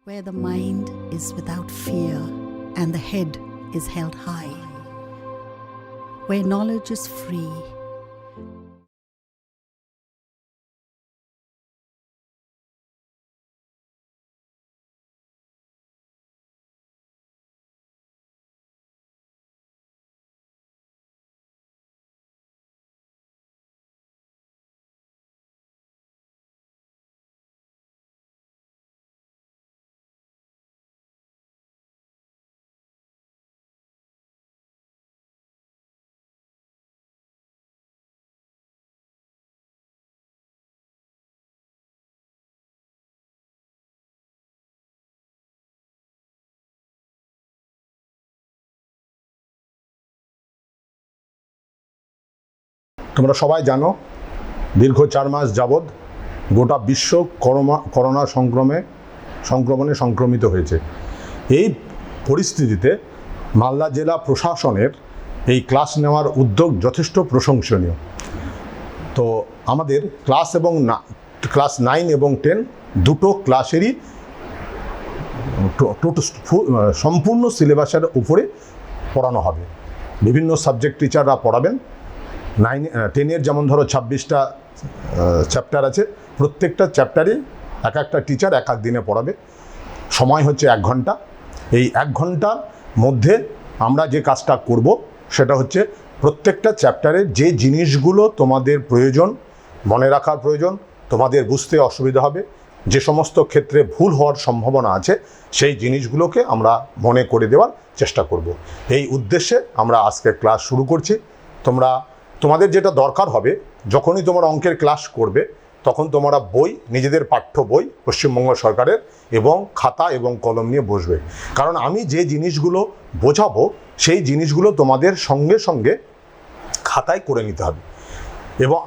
where the mind is without fear and the head is held high, where knowledge is free. তোমরা সবাই জানো দীর্ঘ 4 মাস যাবৎ গোটা বিশ্ব করোনা সংক্রমণে সংক্রমিত হয়েছে। এই পরিস্থিতিতে মালদা জেলা প্রশাসনের এই ক্লাস নেওয়ার উদ্যোগ যথেষ্ট প্রশংসনীয়। তো আমাদের ক্লাস 9 এবং 10 দুটো ক্লাসেরই সম্পূর্ণ সিলেবাসের উপরে পড়ানো হবে। বিভিন্ন সাবজেক্ট টিচাররা পড়াবেন। 10-এর যেমন ধরো 26টা চ্যাপ্টার আছে, প্রত্যেকটা চ্যাপ্টারে একটা টিচার এক দিনে পড়াবে। সময় হচ্ছে 1 ঘন্টা। এই 1 ঘন্টার মধ্যে আমরা যে কাজটা করব সেটা হচ্ছে প্রত্যেকটা চ্যাপ্টারে যে জিনিসগুলো তোমাদের প্রয়োজন, মনে রাখার প্রয়োজন, তোমাদের বুঝতে অসুবিধা হবে, যে সমস্ত ক্ষেত্রে ভুল হওয়ার সম্ভাবনা আছে, সেই জিনিসগুলোকে আমরা মনে করে দেওয়ার চেষ্টা করব। এই উদ্দেশ্যে আমরা আজকে ক্লাস শুরু করছি। তোমাদের যেটা দরকার হবে, যখনই তোমরা অঙ্কের ক্লাস করবে তখন তোমরা বই, নিজেদের পাঠ্য বই পশ্চিমবঙ্গ সরকারের এবং খাতা এবং কলম নিয়ে বসবে। কারণ আমি যে জিনিসগুলো বোঝাবো সেই জিনিসগুলো তোমাদের সঙ্গে সঙ্গে খাতায় করে নিতে হবে। এবং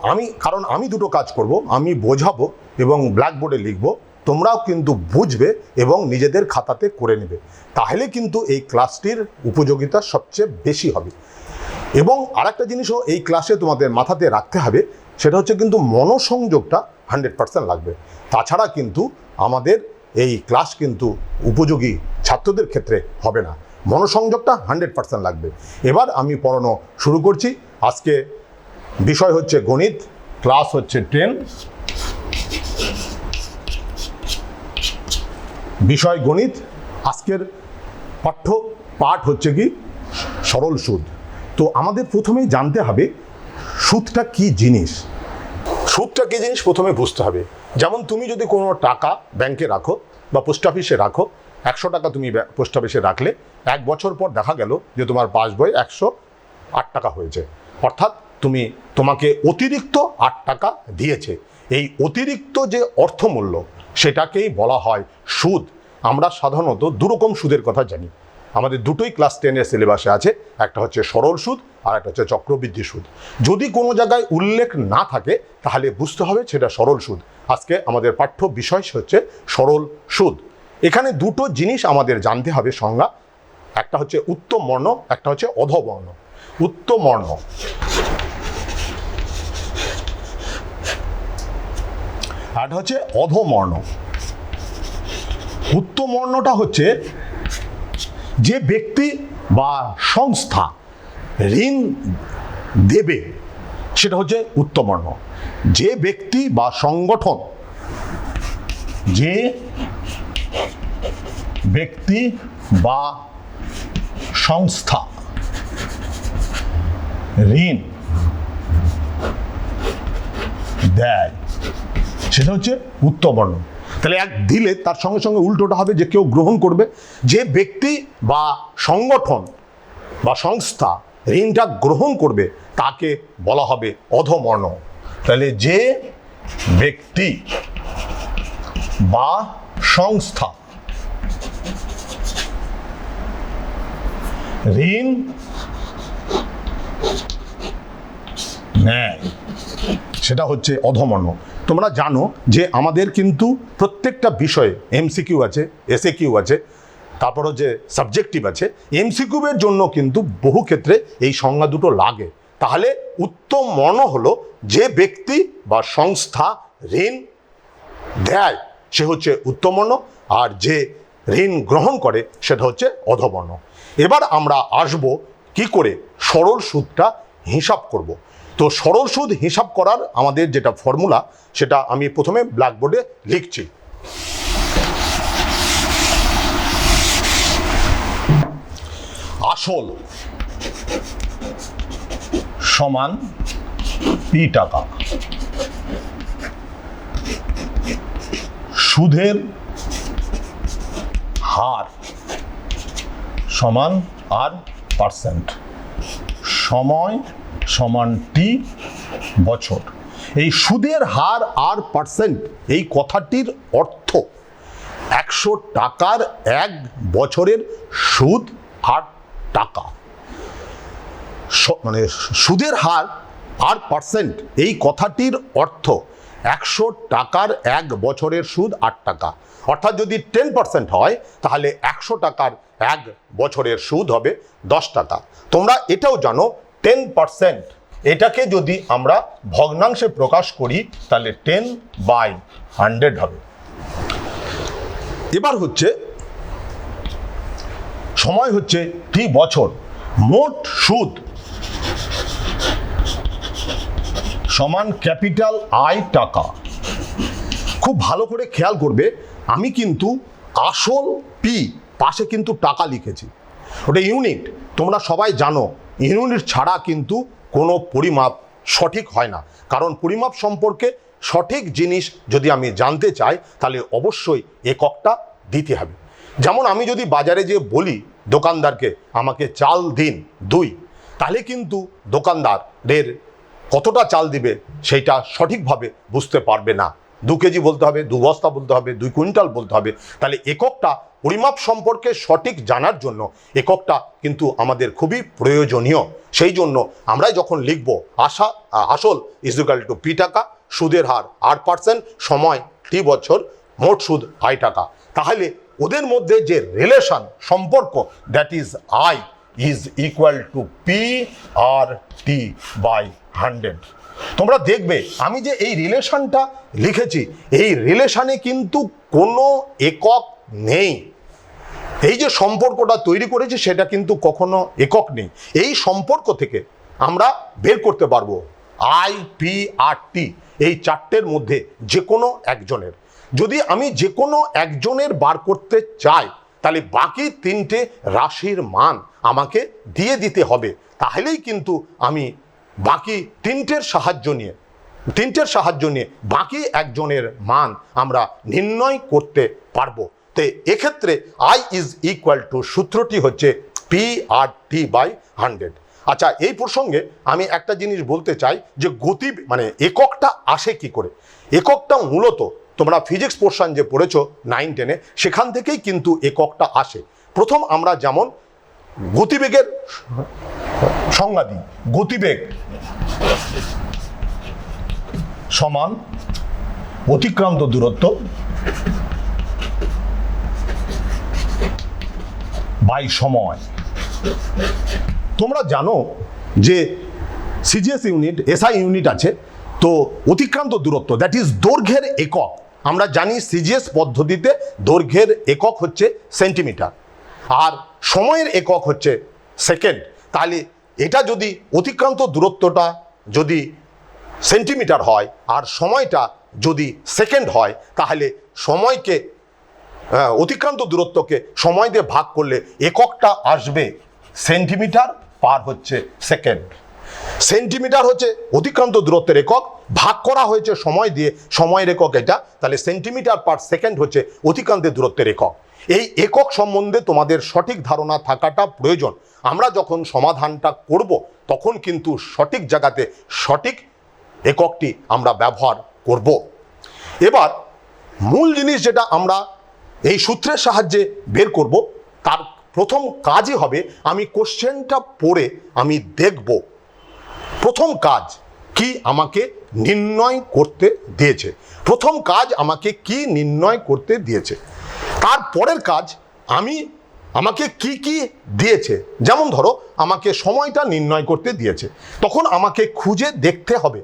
আমি দুটো কাজ করব, আমি বোঝাবো এবং ব্ল্যাকবোর্ডে লিখব, তোমরাও কিন্তু বুঝবে এবং নিজেদের খাতাতে করে নেবে। তাহলে কিন্তু এই ক্লাসটির উপযোগিতা সবচেয়ে বেশি হবে। এবং আরেকটা জিনিসও এই ক্লাসে তোমাদের মাথাতে রাখতে হবে, সেটা হচ্ছে কিন্তু মনোসংযোগটা 100% লাগবে। তাছাড়া কিন্তু আমাদের এই ক্লাস কিন্তু উপযোগী ছাত্রদের ক্ষেত্রে হবে না। মনোসংযোগটা 100% লাগবে। এবার আমি পড়ানো শুরু করছি। আজকে বিষয় হচ্ছে গণিত, ক্লাস হচ্ছে 10, বিষয় গণিত। আজকের পাঠ হচ্ছে কি সরল সুদ। তো আমাদের প্রথমেই জানতে হবে সুদটা কি জিনিস। সুদটা কি জিনিস প্রথমে বুঝতে হবে। যেমন তুমি যদি কোনো টাকা ব্যাংকে রাখো বা পোস্ট অফিসে রাখো, 100 টাকা তুমি পোস্ট অফিসে রাখলে 1 বছর পর দেখা গেল যে তোমার পাসবই 108 টাকা হয়েছে, অর্থাৎ তোমাকে অতিরিক্ত 8 টাকা দিয়েছে। এই অতিরিক্ত যে অর্থমূল্য সেটাকেই বলা হয় সুদ। আমরা সাধারণত দুরকম সুদের কথা জানি। আমাদের দুটোই ক্লাস 10-এর সিলেবাসে আছে, একটা হচ্ছে সরল সুদ আর একটা হচ্ছে চক্রবৃদ্ধি সুদ। যদি কোনো জায়গায় উল্লেখ না থাকে তাহলে বুঝতে হবে সেটা সরল সুদ। আজকে আমাদের পাঠ্য বিষয় হচ্ছে সরল সুদ। এখানে দুটো জিনিস আমাদের জানতে হবে সংজ্ঞা, একটা হচ্ছে উত্তম বর্ণ, একটা হচ্ছে অধবর্ণ। উত্তম বর্ণ আর হচ্ছে অধবর্ণ। উত্তম বর্ণটা হচ্ছে যে ব্যক্তি বা সংস্থা ঋণ দেবে, সেটা হচ্ছে উত্তম বর্ণ। যে ব্যক্তি বা সংগঠন, যে ব্যক্তি বা সংস্থা ঋণ দেয় সেটা হচ্ছে উত্তম বর্ণ। তাহলে এক দিলে তার সঙ্গে সঙ্গে উল্টোটা হবে যে কেউ গ্রহণ করবে। যে ব্যক্তি বা সংগঠন বা সংস্থা ঋণটা গ্রহণ করবে তাকে বলা হবে অধবর্ণ। তাহলে যে ব্যক্তি বা সংস্থা ঋণ নেয় সেটা হচ্ছে অধবর্ণ। তোমরা জানো যে আমাদের কিন্তু প্রত্যেকটা বিষয়ে এমসিকিউ আছে, এসএকিউ আছে, তারপর হচ্ছে সাবজেক্টিভ আছে। এমসিকিউয়ের জন্য কিন্তু বহু ক্ষেত্রে এই সংজ্ঞা দুটো লাগে। তাহলে উত্তম বর্ণ হলো যে ব্যক্তি বা সংস্থা ঋণ দেয় সে হচ্ছে উত্তম বর্ণ, আর যে ঋণ গ্রহণ করে সেটা হচ্ছে অধবর্ণ। এবার আমরা আসব কি করে সরল সুদটা হিসাব করব। তো সরল সুদ হিসাব করার আমাদের যেটা ফর্মুলা সেটা আমি প্রথমে ব্ল্যাকবোর্ডে লিখছি। আসল সমান পি টাকা, সুদের হার সমান আর পার্সেন্ট, সময় সমান টি বছর। এই সুদের হার আর পার্সেন্ট এই কথাটির অর্থ 100 টাকার 1 বছরের সুদ 8 টাকা। মানে সুদের হার আর পার্সেন্ট এই কথাটির অর্থ 100 টাকার 1 বছরের সুদ 8 টাকা। অর্থাৎ যদি 10% হয় তাহলে 100 টাকার 1 বছরের সুদ হবে 10 টাকা। তোমরা এটাও জানো 10% এটাকে যদি আমরা ভগ্নাংশে প্রকাশ করি তাহলে 10/100 হবে। এবার হচ্ছে সময় হচ্ছে টি বছর, মোট সুদ সমান ক্যাপিটাল আই টাকা। খুব ভালো করে খেয়াল করবে, আমি কিন্তু আসল পি পাশে কিন্তু টাকা লিখেছি, ওটা ইউনিট। তোমরা সবাই জানো ইউনিট ছাড়া কিন্তু কোনো পরিমাপ সঠিক হয় না, কারণ পরিমাপ সম্পর্কে সঠিক জিনিস যদি আমি জানতে চাই তাহলে অবশ্যই এককটা দিতে হবে। যেমন আমি যদি বাজারে যে বলি দোকানদারকে আমাকে চাল দিন 2, তাহলে কিন্তু দোকানদারের কতটা চাল দিবে সেইটা সঠিকভাবে বুঝতে পারবে না। 2 কেজি বলতে হবে, 2 বস্তা বলতে হবে, 2 কুইন্টাল বলতে হবে। তাহলে এককটা পরিমাপ সম্পর্কে সঠিক জানার জন্য এককটা কিন্তু আমাদের খুবই প্রয়োজনীয়। সেই জন্য আমরা যখন লিখব আসল ইজুকাল টু পি টাকা, সুদের হার 8%, সময় টি বছর, মোট সুদ আই টাকা, তাহলে ওদের মধ্যে যে রিলেশন সম্পর্ক that is I is equal to P R T by 100। তোমরা দেখবে আমি যে এই রিলেশনটা লিখেছি এই রিলেশনে কিন্তু কোনো একক নেই। এই যে সম্পর্কটা তৈরি করেছি সেটা কিন্তু কখনো একক নেই। এই সম্পর্ক থেকে আমরা বের করতে পারবো আই, পি আর টি, এই 4টের মধ্যে যে কোনো একজনের। যদি আমি যে কোনো একজনের বার করতে চাই তাহলে বাকি 3টে রাশির মান আমাকে দিয়ে দিতে হবে, তাহলেই কিন্তু আমি বাকি 3টের সাহায্য নিয়ে বাকি একজনের মান আমরা নির্ণয় করতে পারবো। তো এক্ষেত্রে আই ইজ ইকুয়াল টু সূত্রটি হচ্ছে পি আর টি বাই 100। আচ্ছা, এই প্রসঙ্গে আমি একটা জিনিস বলতে চাই যে গতি মানে এককটা আসে কি করে। এককটা মূলত তোমরা ফিজিক্স পোর্শন যে পড়েছো 9-10-এ সেখান থেকেই কিন্তু এককটা আসে। প্রথম আমরা যেমন গতিবেগের সংজ্ঞা দিই, গতিবেগ সমান অতিক্রান্ত দূরত্ব বাই সময়। তোমরা জানো যে সিজিএস ইউনিট, এসআই ইউনিট আছে, তো অতিক্রান্ত দূরত্ব দ্যাট ইজ দৈর্ঘ্যের একক। আমরা জানি সিজিএস পদ্ধতিতে দৈর্ঘ্যের একক হচ্ছে সেন্টিমিটার আর সময়ের একক হচ্ছে সেকেন্ড। তাহলে এটা যদি অতিক্রান্ত দূরত্বটা যদি সেন্টিমিটার হয় আর সময়টা যদি সেকেন্ড হয় তাহলে সময়কে অতিক্রান্ত দূরত্বকে সময় দিয়ে ভাগ করলে এককটা আসবে সেন্টিমিটার পার হচ্ছে সেকেন্ড। সেন্টিমিটার হচ্ছে অতিক্রান্ত দূরত্বের একক, ভাগ করা হয়েছে সময় দিয়ে, সময়ের একক এটা, তাহলে সেন্টিমিটার পার সেকেন্ড হচ্ছে অতিক্রান্তের দূরত্বের একক। এই একক সম্বন্ধে তোমাদের সঠিক ধারণা থাকাটা প্রয়োজন। আমরা যখন সমাধানটা করব তখন কিন্তু সঠিক জায়গাতে সঠিক এককটি আমরা ব্যবহার করব। এবার মূল জিনিস যেটা আমরা এই সূত্রের সাহায্যে বের করব, তার প্রথম কাজই হবে আমি কোশ্চেনটা পড়ে আমি দেখব প্রথম কাজ কি আমাকে নির্ণয় করতে দিয়েছে। প্রথম কাজ আমাকে কি নির্ণয় করতে দিয়েছে, তারপরের কাজ আমাকে কি কি দিয়েছে। যেমন ধরো আমাকে সময়টা নির্ণয় করতে দিয়েছে, তখন আমাকে খুঁজে দেখতে হবে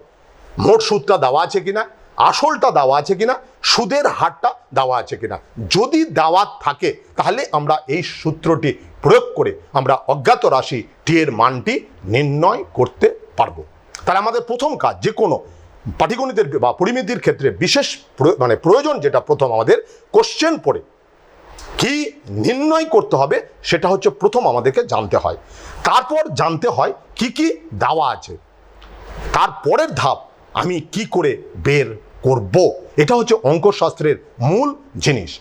মোট সুদটা দেওয়া আছে কিনা আসলটা দেওয়া আছে কিনা, সুদের হারটা দেওয়া আছে কিনা। যদি দেওয়া থাকে তাহলে আমরা এই সূত্রটি প্রয়োগ করে আমরা অজ্ঞাত রাশি টি এর মানটি নির্ণয় করতে পারবো। তাহলে আমাদের প্রথম কাজ, যে কোনো পাটিগণিতের বা পরিমিতির ক্ষেত্রে বিশেষ প্রয়োজন যেটা, প্রথম আমাদের কোশ্চেন পড়ে কি নির্ণয় করতে হবে সেটা হচ্ছে প্রথম আমাদেরকে জানতে হয়। তারপর জানতে হয় কি কি দেওয়া আছে, তারপরের ধাপ আমি কি করে বের করব। এটা হচ্ছে অঙ্কশাস্ত্রের মূল জিনিস।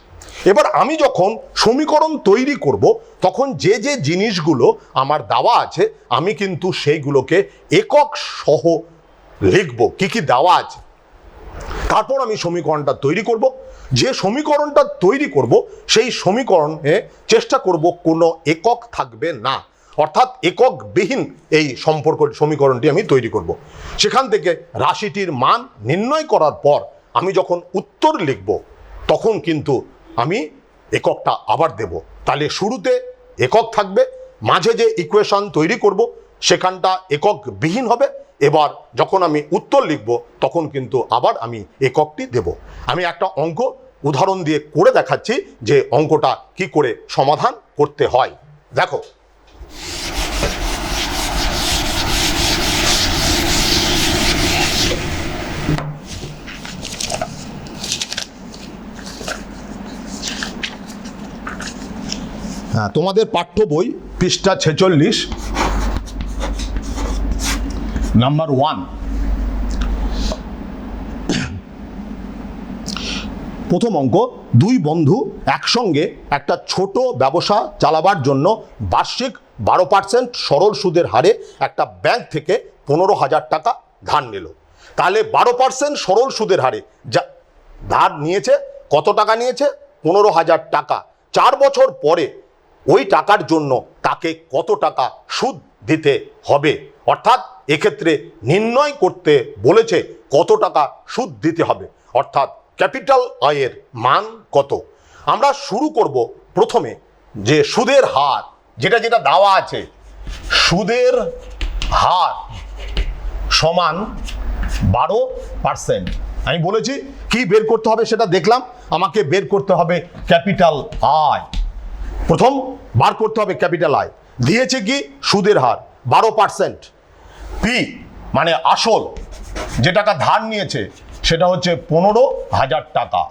এবার আমি যখন সমীকরণ তৈরি করব তখন যে যে জিনিসগুলো আমার দেওয়া আছে আমি কিন্তু সেইগুলোকে একক সহ লিখব কি কি দেওয়া আছে। তারপর আমি সমীকরণটা তৈরি করব। যে সমীকরণটা তৈরি করব সেই সমীকরণে চেষ্টা করব কোনো একক থাকবে না, অর্থাৎ এককবিহীন এই সমীকরণটি আমি তৈরি করব। সেখান থেকে রাশিটির মান নির্ণয় করার পর আমি যখন উত্তর লিখব তখন কিন্তু আমি এককটা আবার দেব। তাহলে শুরুতে একক থাকবে, মাঝে যে ইকুয়েশন তৈরি করব সেখানটা এককবিহীন হবে, এবার যখন আমি উত্তর লিখব তখন কিন্তু আবার আমি এককটি দেব। আমি একটা অঙ্ক উদাহরণ দিয়ে করে দেখাচ্ছি যে অঙ্কটা কি করে সমাধান করতে হয়। দেখো, হ্যাঁ, তোমাদের পাঠ্য বই পৃষ্ঠা 46 নাম্বার 1। প্রথম অঙ্ক, দুই বন্ধু একসঙ্গে একটা ছোট ব্যবসা চালাবার জন্য বার্ষিক 12% সরল সুদের হারে একটা ব্যাংক থেকে 15,000 টাকা ধার নিল। তাহলে 12% সরল সুদের হারে যা ধার নিয়েছে, কত টাকা নিয়েছে? 15,000 টাকা। 4 বছর পরে ওই টাকার জন্য তাকে কত টাকা সুদ দিতে হবে, অর্থাৎ এক্ষেত্রে নির্ণয় করতে বলেছে কত টাকা সুদ দিতে হবে, অর্থাৎ ক্যাপিটাল আয়ের মান কত। আমরা শুরু করব প্রথমে যে সুদের হার, যেটা যেটা দেওয়া আছে, সুদের হার সমান 12%। আমি বলেছি কি বের করতে হবে সেটা দেখলাম, আমাকে বের করতে হবে ক্যাপিটাল আয়। প্রথম বার করতে হবে ক্যাপিটাল আয়। দিয়েছে কি সুদের হার 12%, পি মানে আসল যে টাকা ধার নিয়েছে সেটা হচ্ছে 15,000 টাকা।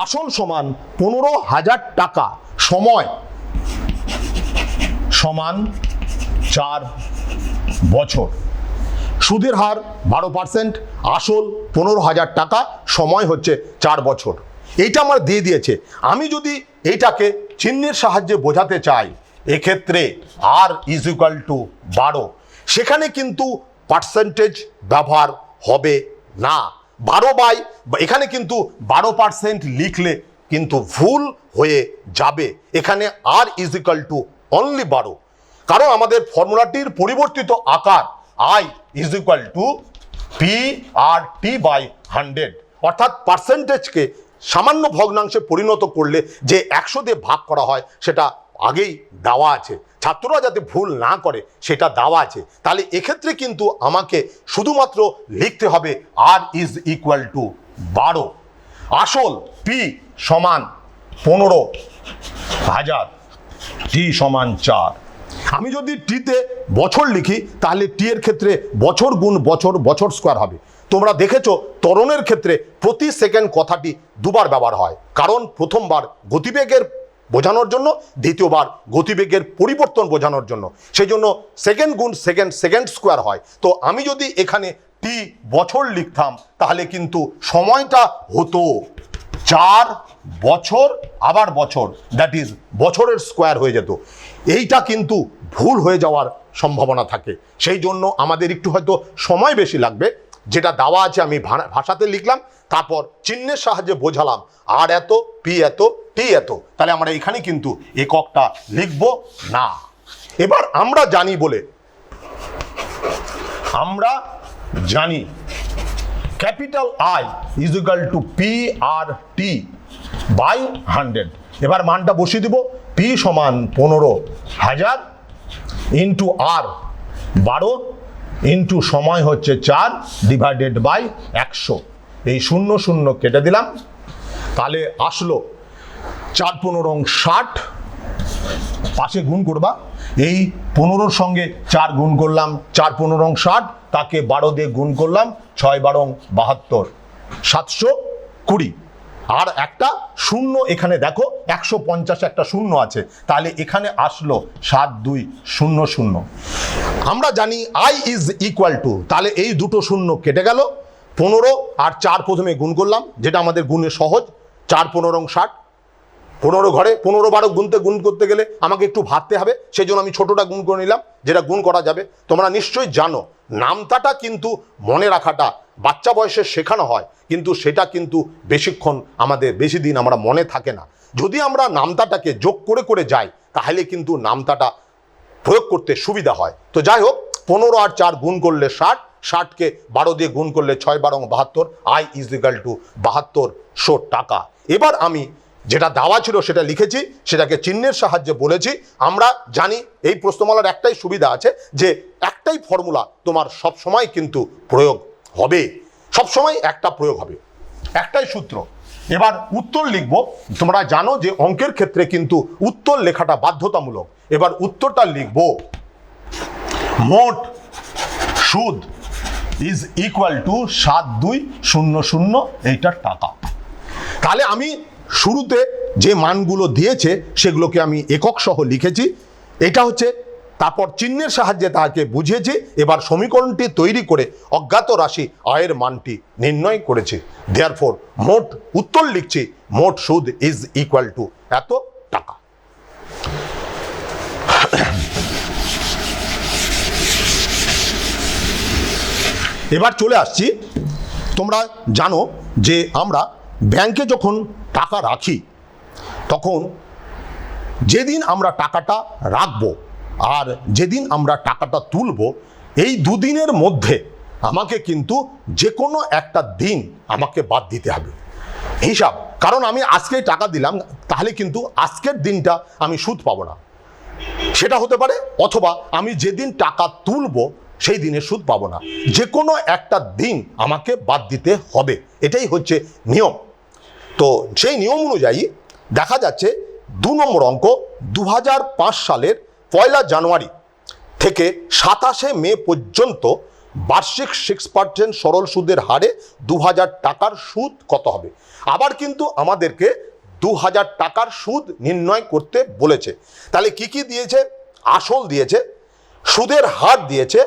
আসল সমান 15,000 টাকা, সময় সমান 4 বছর। সুদের হার 12%, আসল 15,000 টাকা, সময় হচ্ছে 4 বছর। এইটা আমার দিয়ে দিয়েছে। আমি যদি এইটাকে চিহ্নের সাহায্যে বোঝাতে চাই, এক্ষেত্রে আর ইজ ইকুয়াল টু 12, সেখানে কিন্তু পার্সেন্টেজ ব্যবহার হবে না। 12 এখানে কিন্তু 12% লিখলে কিন্তু ভুল হয়ে যাবে। এখানে R is equal to only 12, কারণ আমাদের ফর্মুলাটির পরিবর্তিত আকার I is equal to P R T by 100, অর্থাৎ পার্সেন্টেজকে সামান্য ভগ্নাংশে পরিণত করলে যে 100 দিয়ে ভাগ করা হয় সেটা আগেই দেওয়া আছে, ছাত্ররা যাতে ভুল না করে সেটা দেওয়া আছে। তাহলে এক্ষেত্রে কিন্তু আমাকে শুধুমাত্র লিখতে হবে আর ইজ ইকুয়াল টু 12, আসল পি সমান 15,000, টি সমান 4। আমি যদি টিতে বছর লিখি তাহলে টি এর ক্ষেত্রে বছর গুণ বছর, বছর স্কোয়ার হবে। তোমরা দেখেছো ত্বরণের ক্ষেত্রে প্রতি সেকেন্ড কথাটি দুবার ব্যবহার হয়, কারণ প্রথমবার গতিবেগের বোঝানোর জন্য, দ্বিতীয়বার গতিবেগের পরিবর্তন বোঝানোর জন্য, সেই জন্য সেকেন্ড গুণ সেকেন্ড, সেকেন্ড স্কোয়ার হয়। তো আমি যদি এখানে টি বছর লিখতাম তাহলে কিন্তু সময়টা হতো 4 বছর আবার বছর, দ্যাট ইজ বছরের স্কোয়ার হয়ে যেত। এইটা কিন্তু ভুল হয়ে যাওয়ার সম্ভাবনা থাকে, সেই জন্য আমাদের একটু হয়তো সময় বেশি লাগবে। যেটা দেওয়া আছে আমি ভাষাতে লিখলাম, তারপর চিহ্নের সাহায্যে বোঝালাম আর এত, পি এত, টি এত। তাহলে আমরা এখানে কিন্তু এককটা লিখব না। এবার আমরা জানি capital I is equal to P R T by 100। এবার মানটা বসিয়ে দিব, পি সমান 15,000 ইন্টু আর 12, ইন্টু সময় হচ্ছে 4 ডিভাইডেড বাই 100। এই 0 0 কেটে দিলাম, তাহলে আসলো 4 15 60, পাশে গুণ করবা। এই 15-র সঙ্গে 4 গুণ করলাম, 4 15 60, তাকে 12 দিয়ে গুণ করলাম, 6 12 72, 720। আর একটা শূন্য এখানে দেখো 150 একটা শূন্য আছে, তাহলে এখানে আসলো 7200। আমরা জানি আই ইজ ইকুয়াল টু, তাহলে এই দুটো শূন্য কেটে গেল, 15 আর 4 প্রথমে গুণ করলাম, যেটা আমাদের গুণে সহজ, 4 15 60, 15 ঘরে 15 12 গুণ করতে গেলে আমাকে একটু ভাবতে হবে, সেই জন্য আমি ছোটটা গুণ করে নিলাম, যেটা গুণ করা যাবে। তোমরা নিশ্চয়ই জানো নামতাটা কিন্তু মনে রাখাটা বাচ্চা বয়সে শেখানো হয়, কিন্তু সেটা কিন্তু বেশিক্ষণ আমাদের বেশি দিন আমরা মনে থাকে না। যদি আমরা নামতাটাকে যোগ করে করে যাই তাহলে কিন্তু নামতাটা প্রয়োগ করতে সুবিধা হয়। তো যাই হোক, 15 আর 4 গুণ করলে 60, 60কে 12 দিয়ে গুণ করলে 6 12 72, আই ইজ ইকুয়াল টু 7200 টাকা। এবার আমি যেটা দেওয়া ছিল সেটা লিখেছি, সেটাকে চিহ্নের সাহায্যে বলেছি। আমরা জানি এই প্রশ্নমালার একটাই সুবিধা আছে, যে একটাই ফর্মুলা তোমার সব সময় কিন্তু প্রয়োগ হবে, সব সময় একটা প্রয়োগ হবে, একটাই সূত্র। এবার উত্তর লিখব। তোমরা জানো যে অঙ্কের ক্ষেত্রে কিন্তু উত্তর লেখাটা বাধ্যতামূলক। এবার উত্তরটা লিখব, মোট সুদ ইজ ইকুয়াল টু 7200, এইটার টাকা। তাহলে আমি শুরুতে যে মানগুলো দিয়েছে সেগুলোকে আমি একক সহ লিখেছি, এটা হচ্ছে, তারপর চিহ্নের সাহায্যে তাকে বুঝিয়েছি। এবার সমীকরণটি তৈরি করে অজ্ঞাত রাশি আয়ের মানটি নির্ণয় করেছি। দেয়ারফর মোট উত্তর লিখছি, মোট সুদ ইজ ইকুয়াল টু এত টাকা। এবার চলে আসছি, তোমরা জানো যে আমরা ব্যাংকে যখন টাকা রাখি তখন যেদিন আমরা টাকাটা রাখবো আর যেদিন আমরা টাকাটা তুলব, এই দুদিনের মধ্যে আমাকে কিন্তু যে কোনো একটা দিন আমাকে বাদ দিতে হবে হিসাব। কারণ আমি আজকেই টাকা দিলাম, তাহলে কিন্তু আজকের দিনটা আমি সুদ পাবো না, সেটা হতে পারে, অথবা আমি যেদিন টাকা তুলব সেই দিনে সুদ পাবো না। যে কোনো একটা দিন আমাকে বাদ দিতে হবে, এটাই হচ্ছে নিয়ম। তো সেই নিয়ম অনুযায়ী দেখা যাচ্ছে 2 নম্বর অঙ্ক, 2005 সালের 1 জানুয়ারি থেকে 27 মে পর্যন্ত বার্ষিক 6% সরল সুদের হারে 2000 টাকার সুদ কত হবে। আবার কিন্তু আমাদেরকে 2000 টাকার সুদ নির্ণয় করতে বলেছে। তাহলে কি কি দিয়েছে? আসল দিয়েছে, সুদের হার দিয়েছে,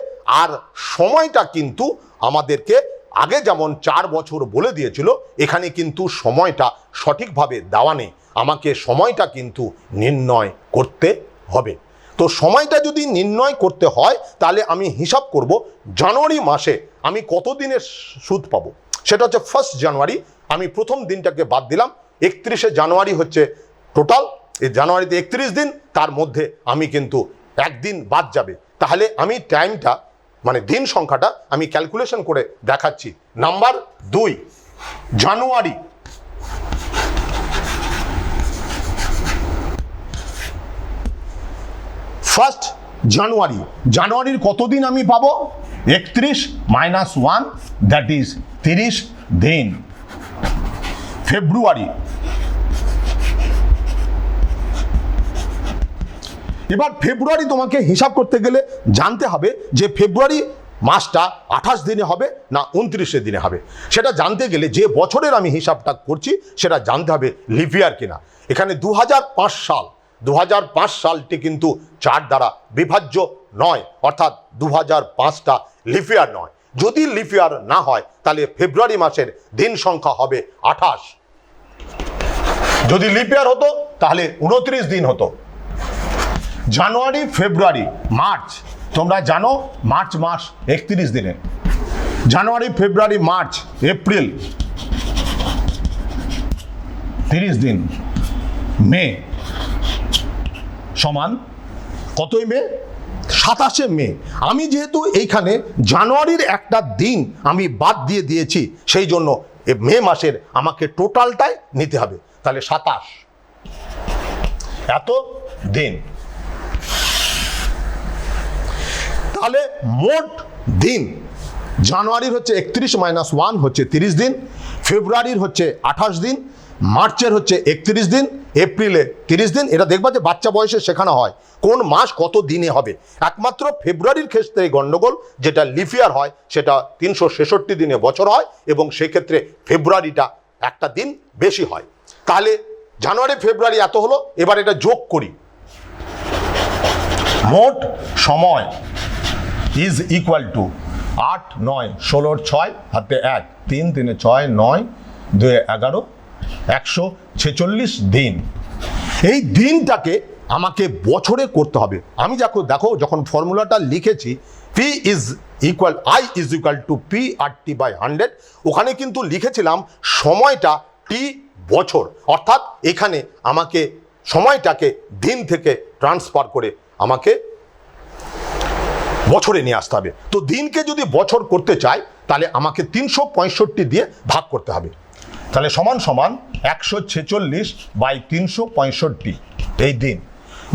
আর সময়টা কিন্তু আমাদেরকে আগে যেমন 4 বছর বলে দিয়েছিল, এখানে কিন্তু সময়টা সঠিকভাবে দেওয়া নেই, আমাকে সময়টা কিন্তু নির্ণয় করতে হবে। তো সময়টা যদি নির্ণয় করতে হয় তাহলে আমি হিসাব করব জানুয়ারি মাসে আমি কত দিনের সুদ পাবো। সেটা হচ্ছে 1 জানুয়ারি, আমি প্রথম দিনটাকে বাদ দিলাম, 31 জানুয়ারি হচ্ছে টোটাল, এই জানুয়ারিতে 31 দিন, তার মধ্যে আমি কিন্তু একদিন বাদ যাবে। তাহলে আমি টাইমটা মানে দিন সংখ্যাটা আমি ক্যালকুলেশন করে দেখাচ্ছি। নাম্বার 2, জানুয়ারি, ফার্স্ট জানুয়ারি, জানুয়ারির কতদিন আমি পাবো? 31 - 1, দ্যাট ইজ 30 দিন। ফেব্রুয়ারি, এবার ফেব্রুয়ারি তোমাকে হিসাব করতে গেলে জানতে হবে যে ফেব্রুয়ারি মাসটা 28 দিনে হবে না 29 দিনে হবে। সেটা জানতে গেলে যে বছরের আমি হিসাবটা করছি সেটা জানতে হবে লিপ ইয়ার কিনা। এখানে 2005 সাল, 2005 সালটি কিন্তু 4 দ্বারা বিভাজ্য নয়, অর্থাৎ 2005টা লিপ ইয়ার নয়। যদি লিপ ইয়ার না হয় তাহলে ফেব্রুয়ারি মাসের দিন সংখ্যা হবে 28। যদি লিপ ইয়ার হতো তাহলে 29 দিন হতো। জানুয়ারি, ফেব্রুয়ারি, মার্চ, তোমরা জানো মার্চ মাস 31 দিনে। জানুয়ারি, ফেব্রুয়ারি, মার্চ, এপ্রিল 30 দিন। মে সমান কতই মে? 27 মে। আমি যেহেতু এইখানে জানুয়ারির একটা দিন আমি বাদ দিয়ে দিয়েছি, সেই জন্য মে মাসের আমাকে টোটালটাই নিতে হবে। তাহলে 27 এত দিন। তাহলে মোট দিন জানুয়ারির হচ্ছে 31 - 1 হচ্ছে 30 দিন, ফেব্রুয়ারির হচ্ছে 28 দিন, মার্চের হচ্ছে 31 দিন, এপ্রিলে 30 দিন। এটা দেখবা যে বাচ্চা বয়সে শেখানো হয় কোন মাস কত দিনে হবে। একমাত্র ফেব্রুয়ারির ক্ষেত্রে গণ্ডগোল, যেটা লিফিয়ার হয় সেটা 366 দিনে বছর হয় এবং সেক্ষেত্রে ফেব্রুয়ারিটা একটা দিন বেশি হয়। তাহলে জানুয়ারি ফেব্রুয়ারি এত হলো, এবার এটা যোগ করি। মোট সময় ইজ ইকুয়াল টু 8 9 16 6 হাতে 1 3 3 6 9 2 11 146 দিন। এই দিনটাকে আমাকে বছরে করতে হবে। আমি দেখো যখন ফর্মুলাটা লিখেছি P is equal I is equal to P R T by 100, ওখানে কিন্তু লিখেছিলাম সময়টা টি বছর, অর্থাৎ এখানে আমাকে সময়টাকে দিন থেকে ট্রান্সফার করে আমাকে বছরে নিয়ে আসতে হবে। তো দিনকে যদি বছর করতে চাই তাহলে আমাকে 365 দিয়ে ভাগ করতে হবে। তাহলে সমান সমান 146 বাই 365 এই দিন।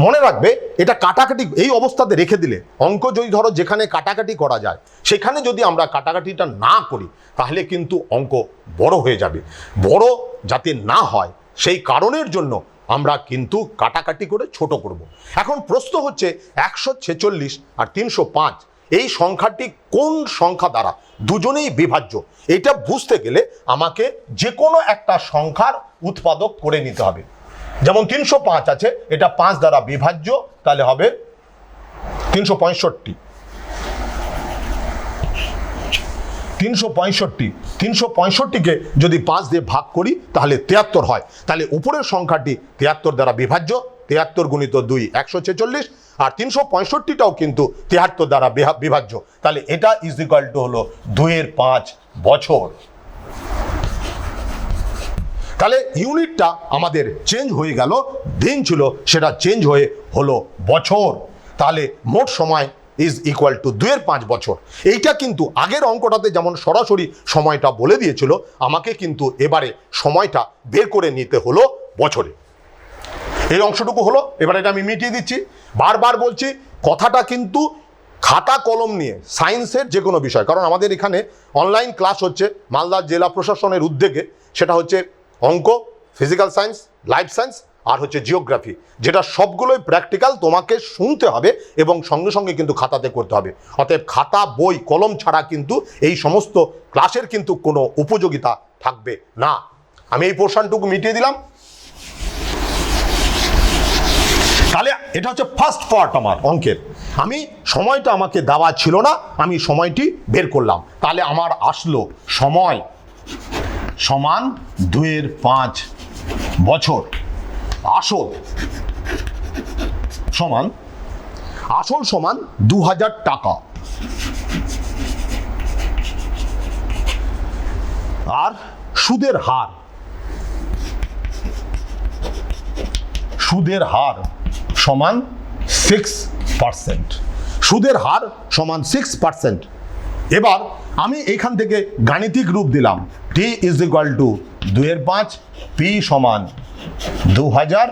মনে রাখবে এটা কাটাকাটি এই অবস্থাতে রেখে দিলে, অঙ্ক যদি ধরো যেখানে কাটাকাটি করা যায় সেখানে যদি আমরা কাটাকাটিটা না করি তাহলে কিন্তু অঙ্ক বড় হয়ে যাবে। বড় যাতে না হয় সেই কারণের জন্য আমরা কিন্তু কাটাকাটি করে ছোট করব। এখন প্রশ্ন হচ্ছে 146 আর 305 এই সংখ্যাটি কোন সংখ্যা দ্বারা দুজনেই বিভাজ্য। এটা বুঝতে গেলে আমাকে যে কোনো একটা সংখ্যার উৎপাদক করে নিতে হবে। যেমন 305 আছে, এটা 5 দ্বারা বিভাজ্য, তাহলে হবে 365। 365কে যদি 5 দিয়ে ভাগ করি তাহলে 73 হয়। তাহলে উপরের সংখ্যাটি 73 দ্বারা বিভাজ্য, 73 গুণিত 2 146, আর 365টাও কিন্তু 73 দ্বারা বিভাজ্য। তাহলে এটা ইজ ইকুয়াল টু হলো 2/5 বছর। তাহলে ইউনিটটা আমাদের চেঞ্জ হয়ে গেল, দিন ছিল সেটা চেঞ্জ হয়ে হলো বছর। তাহলে মোট সময় ইজ ইকুয়াল টু 2/5 বছর। এইটা কিন্তু আগের অঙ্কটাতে যেমন সরাসরি সময়টা বলে দিয়েছিল, আমাকে কিন্তু এবারে সময়টা বের করে নিতে হলো বছরে। এই অংশটুকু হলো, এবার এটা আমি মিটিয়ে দিচ্ছি। বারবার বলছি কথাটা কিন্তু খাতা কলম নিয়ে সায়েন্সের যে কোনো বিষয়, কারণ আমাদের এখানে অনলাইন ক্লাস হচ্ছে মালদা জেলা প্রশাসনের উদ্যোগে, সেটা হচ্ছে অঙ্ক, ফিজিক্যাল সায়েন্স, লাইফ সায়েন্স আর হচ্ছে জিওগ্রাফি, যেটা সবগুলোই প্র্যাকটিক্যাল, তোমাকে শুনতে হবে এবং সঙ্গে সঙ্গে কিন্তু খাতাতে করতে হবে। অতএব খাতা বই কলম ছাড়া কিন্তু এই সমস্ত ক্লাসের কিন্তু কোনো উপযোগিতা থাকবে না। আমি এই পোর্শনটুকু মিটিয়ে দিলাম। তাহলে এটা হচ্ছে ফার্স্ট পার্ট আমার অঙ্কের। আমি সময়টা আমাকে দেওয়া ছিল না, আমি সময়টি বের করলাম। তাহলে আমার আসলো সময় সমান 2/5 বছর। আসল সমান 2000 টাকা, আর সুদের হার সমান 6%। সুদের হার সমান 6%। এবার আমি এইখান থেকে গাণিতিক রূপ দিলাম, t is equal two 2/5, p সমান 2000,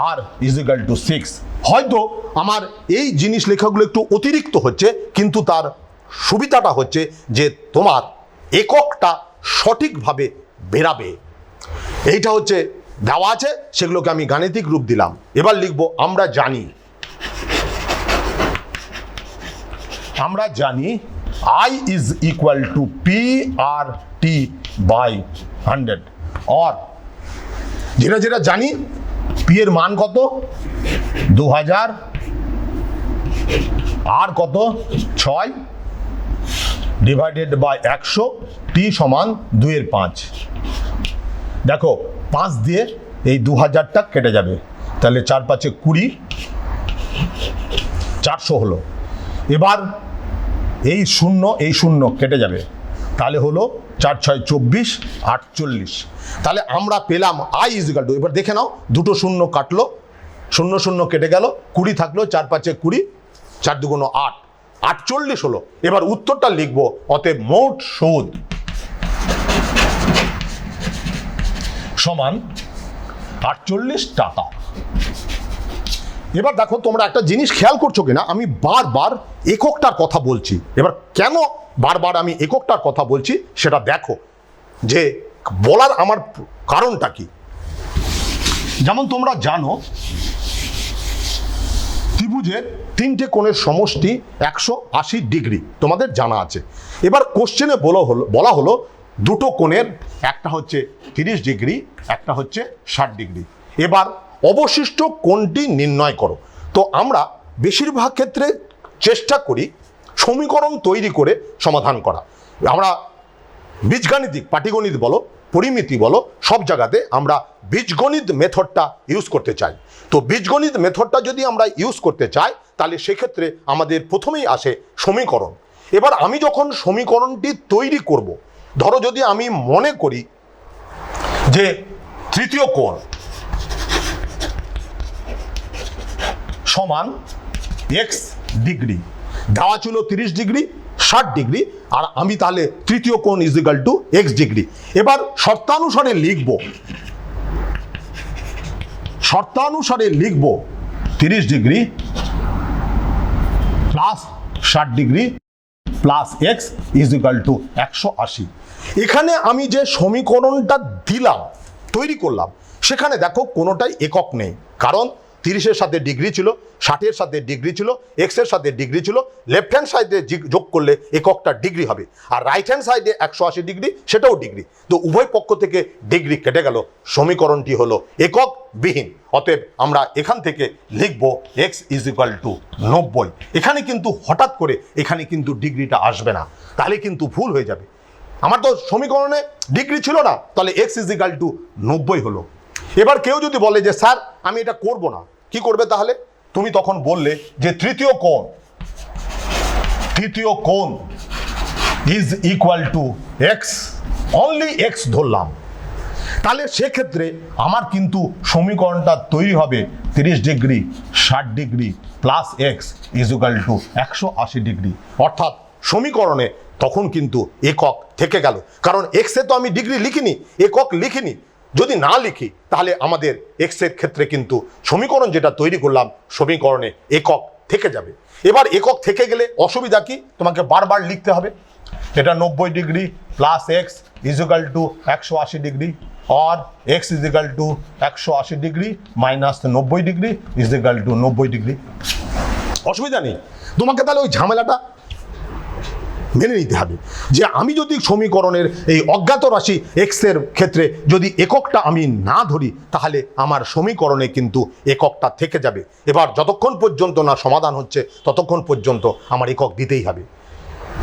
আর ইজ ইকুয়াল টু 6। হয়তো আমার এই জিনিস লেখাগুলো একটু অতিরিক্ত হচ্ছে, কিন্তু তার সুবিধাটা হচ্ছে যে তোমার এককটা সঠিকভাবে বেরাবে। এইটা হচ্ছে দেওয়া আছে, সেগুলোকে আমি গাণিতিক রূপ দিলাম। এবার লিখব, আমরা জানি I is equal to PRT by 100, और যেটা জানি P এর মান কত 2000, আর কত 6 ডিভাইডেড বাই 100, T সমান 2/5। দেখো 5 দিয়ে এই 2000টা কেটে যাবে, তাহলে 4 × 5 = 20, 400 হলো। এবার এই শূন্য কেটে যাবে, তাহলে হলো 4 × 6 = 24, 48। তাহলে আমরা পেলাম I ইজ ইকুয়াল টু, এবার দেখে নাও দুটো শূন্য কাটলো, 0 কেটে গেল, 20 থাকলো, 4 × 5 = 20, 4 × 2 = 8, 48 হলো। এবার উত্তরটা লিখবো, অতএব মোট সুদ সমান 48 টাকা। এবার দেখো তোমরা একটা জিনিস খেয়াল করছো কিনা, আমি বারবার এককটার কথা বলছি। এবার কেন বারবার আমি এককটার কথা বলছি সেটা দেখো, যে বলার আমার কারণটা কি। যেমন তোমরা জানো ত্রিভুজের তিনটে কোণের সমষ্টি 180 ডিগ্রি, তোমাদের জানা আছে। এবার কোশ্চেনে বলা হলো দুটো কোণের, একটা হচ্ছে 30 ডিগ্রি, একটা হচ্ছে 60 ডিগ্রি। এবার অবশিষ্ট কোণটি নির্ণয় করো। তো আমরা বেশিরভাগ ক্ষেত্রে চেষ্টা করি সমীকরণ তৈরি করে সমাধান করা। আমরা বীজগাণিতিক, পাটিগণিত বলো, পরিমিতি বলো, সব জায়গাতে আমরা বীজগণিত মেথডটা ইউজ করতে চাই। তো বীজগণিত মেথডটা যদি আমরা ইউজ করতে চাই তাহলে সেক্ষেত্রে আমাদের প্রথমেই আসে সমীকরণ। এবার আমি যখন সমীকরণটি তৈরি করব, ধরো যদি আমি মনে করি যে তৃতীয় কোণ সমান এক্স ডিগ্রি, দেওয়া ছিল 30 ডিগ্রি 60 ডিগ্রি, আর আমি তাহলে তৃতীয় কোণ is equal two x degree. এবার শর্তানুসারে লিখব 30 degree plus 60 degree plus X is equal two 180। এখানে আমি যে সমীকরণটা দিলাম, তৈরি করলাম, সেখানে দেখো কোনোটাই একক নেই, কারণ 30-এর সাথে ডিগ্রি ছিল, 60-এর সাথে ডিগ্রি ছিল, এক্সের সাথে ডিগ্রি ছিল। লেফট হ্যান্ড সাইডে যোগ করলে এককটা ডিগ্রি হবে, আর রাইট হ্যান্ড সাইডে 180 ডিগ্রি, সেটাও ডিগ্রি। তো উভয় পক্ষ থেকে ডিগ্রি কেটে গেল, সমীকরণটি হলো একক বিহীন। অতএব আমরা এখান থেকে লিখব এক্স ইজ ইকুয়াল টু 90। এখানে কিন্তু হঠাৎ করে এখানে কিন্তু ডিগ্রিটা আসবে না, তাহলে কিন্তু ভুল হয়ে যাবে। আমার তো সমীকরণে ডিগ্রি ছিল না, তাহলে এক্স ইজ ইকুয়াল টু 90 হলো। এবার কেউ যদি বলে যে স্যার আমি এটা করব না, কি করবে তাহলে? তুমি তখন বললে যে তৃতীয় কোণ is equal two x, only x ধরলাম। তাহলে সেক্ষেত্রে আমার কিন্তু সমীকরণটা তৈরি হবে 30 degree 60 degree plus X is equal to 180 degree. অর্থাৎ সমীকরণে তখন কিন্তু একক থেকে গেল, কারণ এক্সে তো আমি ডিগ্রি লিখিনি, একক লিখিনি। যদি না লিখি তাহলে আমাদের এক্সের ক্ষেত্রে কিন্তু সমীকরণ যেটা তৈরি করলাম, সমীকরণে একক থেকে যাবে। এবার একক থেকে গেলে অসুবিধা কি? তোমাকে বারবার লিখতে হবে এটা 90 degree plus X is equal to 180 degree, और x is equal to 180 degree minus 90 degree is equal to 90 degree. অসুবিধা নেই, তোমাকে তাহলে ওই ঝামেলাটা মেনে নিতে হবে যে আমি যদি সমীকরণের এই অজ্ঞাত রাশি এক্স এর ক্ষেত্রে যদি এককটা আমি না ধরি, তাহলে আমার সমীকরণে কিন্তু এককটা থেকে যাবে। এবার যতক্ষণ পর্যন্ত না সমাধান হচ্ছে ততক্ষণ পর্যন্ত আমার একক দিতেই হবে।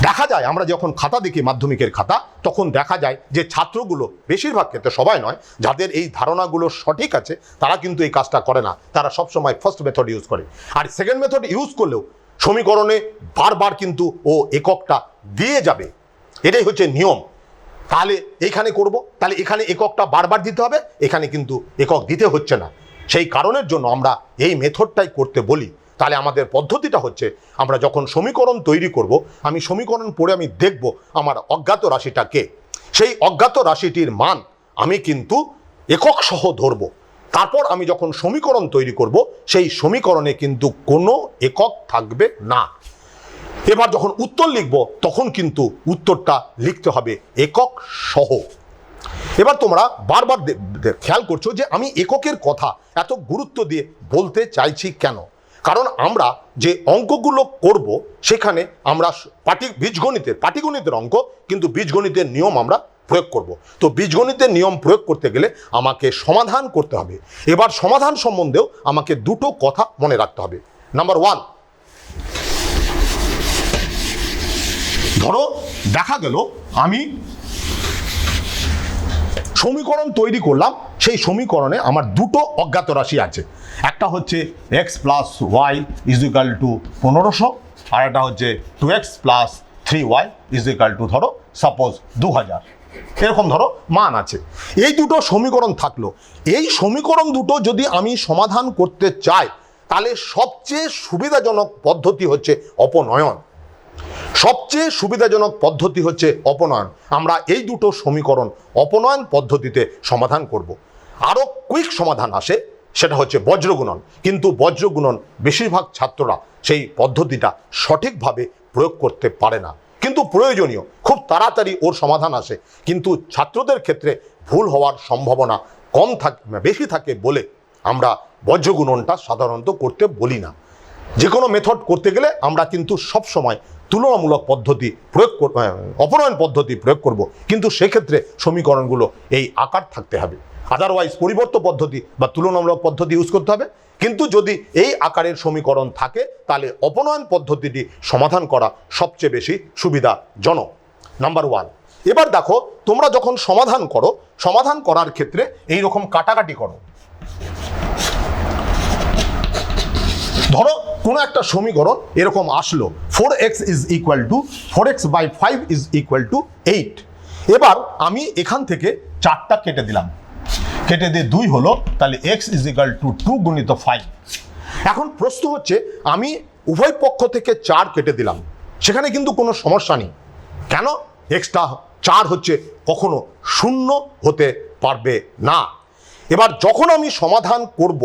দেখা যায় আমরা যখন খাতা দেখি, মাধ্যমিকের খাতা, তখন দেখা যায় যে ছাত্রগুলো, বেশিরভাগ ক্ষেত্রে সবাই নয়, যাদের এই ধারণাগুলো সঠিক আছে তারা কিন্তু এই কাজটা করে না। তারা সবসময় ফার্স্ট মেথড ইউজ করে, আর সেকেন্ড মেথড ইউজ করলেও সমীকরণে বারবার কিন্তু ও এককটা দিয়ে যাবে, এটাই হচ্ছে নিয়ম। তাহলে এইখানে করব, তাহলে এখানে এককটা বারবার দিতে হবে, এখানে কিন্তু একক দিতে হচ্ছে না। সেই কারণের জন্য আমরা এই মেথডটাই করতে বলি। তাহলে আমাদের পদ্ধতিটা হচ্ছে, আমরা যখন সমীকরণ তৈরি করব, আমি সমীকরণ পড়ে আমি দেখব আমার অজ্ঞাত রাশিটা কে, সেই অজ্ঞাত রাশিটির মান আমি কিন্তু একক সহ ধরব। তারপর আমি যখন সমীকরণ তৈরি করব, সেই সমীকরণে কিন্তু কোনো একক থাকবে না। এবার যখন উত্তর লিখব তখন কিন্তু উত্তরটা লিখতে হবে একক সহ। এবার তোমরা বারবার খেয়াল করছো যে আমি এককের কথা এত গুরুত্ব দিয়ে বলতে চাইছি কেন? কারণ আমরা যে অঙ্কগুলো করব সেখানে আমরা পাটিগণিতের অঙ্ক, কিন্তু বীজগণিতের নিয়ম আমরা প্রয়োগ করব। তো বীজগণিতের নিয়ম প্রয়োগ করতে গেলে আমাকে সমাধান করতে হবে। এবার সমাধান সম্বন্ধেও আমাকে দুটো কথা মনে রাখতে হবে। নাম্বার 1, ধরো দেখা গেল আমি সমীকরণ তৈরি করলাম, সেই সমীকরণে আমার দুটো অজ্ঞাত রাশি আছে। একটা হচ্ছে X plus Y is equal to 1500, আর একটা হচ্ছে 2x plus 3y is equal to ধরো সাপোজ 2000, এরকম ধরো মান আছে। এই দুটো সমীকরণ থাকলো, এই সমীকরণ দুটো যদি আমি সমাধান করতে চাই তাহলে সবচেয়ে সুবিধাজনক পদ্ধতি হচ্ছে অপনয়ন। সবচেয়ে সুবিধাজনক পদ্ধতি হচ্ছে অপনয়ন। আমরা এই দুটো সমীকরণ অপনয়ন পদ্ধতিতে সমাধান করব। আরও কুইক সমাধান আসে, সেটা হচ্ছে বজ্রগুণন। কিন্তু বজ্রগুণন বেশিরভাগ ছাত্ররা সেই পদ্ধতিটা সঠিকভাবে প্রয়োগ করতে পারে না, কিন্তু প্রয়োজনীয়, খুব তাড়াতাড়ি ওর সমাধান আসে। কিন্তু ছাত্রদের ক্ষেত্রে ভুল হওয়ার সম্ভাবনা কম থাকে, বেশি থাকে বলে আমরা বজ্রগুণনটা সাধারণত করতে বলি না। যে কোনো মেথড করতে গেলে আমরা কিন্তু সব সময় তুলনামূলক পদ্ধতি প্রয়োগ অপনয়ন পদ্ধতি প্রয়োগ করব, কিন্তু সেক্ষেত্রে সমীকরণগুলো এই আকার থাকতে হবে। আদারওয়াইজ পরিবর্ত পদ্ধতি বা তুলনামূলক পদ্ধতি ইউজ করতে হবে। কিন্তু যদি এই আকারের সমীকরণ থাকে তাহলে অপনয়ন পদ্ধতিটি সমাধান করা সবচেয়ে বেশি সুবিধাজনক। নাম্বার 1। এবার দেখো, তোমরা যখন সমাধান করার ক্ষেত্রে এই রকম কাটাকাটি করো। ধরো কোনো একটা সমীকরণ এরকম আসলো, 4x is equal to 4x by 5 is equal to 8। এবার আমি এখান থেকে 4টা কেটে দিলাম, কেটে দিয়ে 2 হলো, তাহলে x ইজ ইকুয়াল টু 2 গুণিত 5। এখন প্রশ্ন হচ্ছে, আমি উভয় পক্ষ থেকে 4 কেটে দিলাম, সেখানে কিন্তু কোনো সমস্যা নেই। কেন? এক্সটা 4 হচ্ছে কখনো 0 হতে পারবে না। এবার যখন আমি সমাধান করব,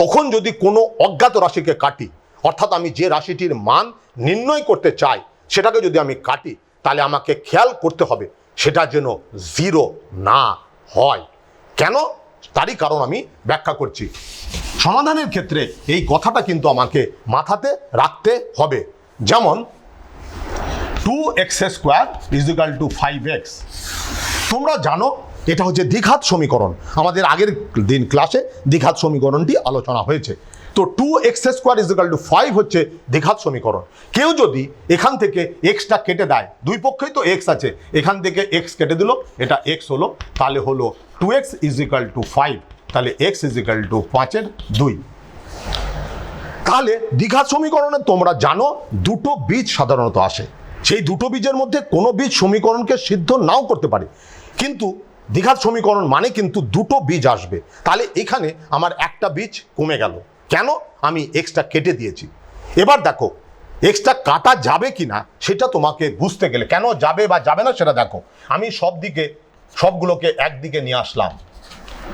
তখন যদি কোনো অজ্ঞাত রাশিকে কাটি, অর্থাৎ আমি যে রাশিটির মান নির্ণয় করতে চাই সেটাকে যদি আমি কাটি, তাহলে আমাকে খেয়াল করতে হবে সেটা যেন 0 না হয়। কেন? তারই কারণ আমি ব্যাখ্যা করছি। সমাধানের ক্ষেত্রে এই কথাটা কিন্তু আমাকে মাথাতে রাখতে হবে। যেমন 2x square is equal two 5x। তোমরা জানো এটা হচ্ছে দ্বিঘাত সমীকরণ। আমাদের আগের দিন ক্লাসে দ্বিঘাত সমীকরণটি আলোচনা হয়েছে। তো 2x square is equal two 5 হচ্ছে দ্বিঘাত সমীকরণ। কেউ যদি এখান থেকে এক্সটা কেটে দেয়, দুই পক্ষেই তো এক্স আছে, এখান থেকে এক্স কেটে দিল, এটা এক্স হলো, তাহলে হলো 2x ইজ ইকুয়াল টু 5, তাহলে এক্স ইজ ইকুয়াল টু 5/2। তাহলে দ্বিঘাত সমীকরণে তোমরা জানো দুটো বীজ সাধারণত আসে। সেই দুটো বীজের মধ্যে কোনো বীজ সমীকরণকে সিদ্ধ নাও করতে পারে, কিন্তু দ্বিঘাত সমীকরণ মানে কিন্তু দুটো বীজ আসবে। তাহলে এখানে আমার একটা বীজ কমে গেল, কেন? আমি এক্সটা কেটে দিয়েছি। এবার দেখো এক্সটা কাটা যাবে কিনা সেটা তোমাকে বুঝতে গেলে, কেন যাবে বা যাবে না সেটা দেখো। আমি সবগুলোকে একদিকে নিয়ে আসলাম,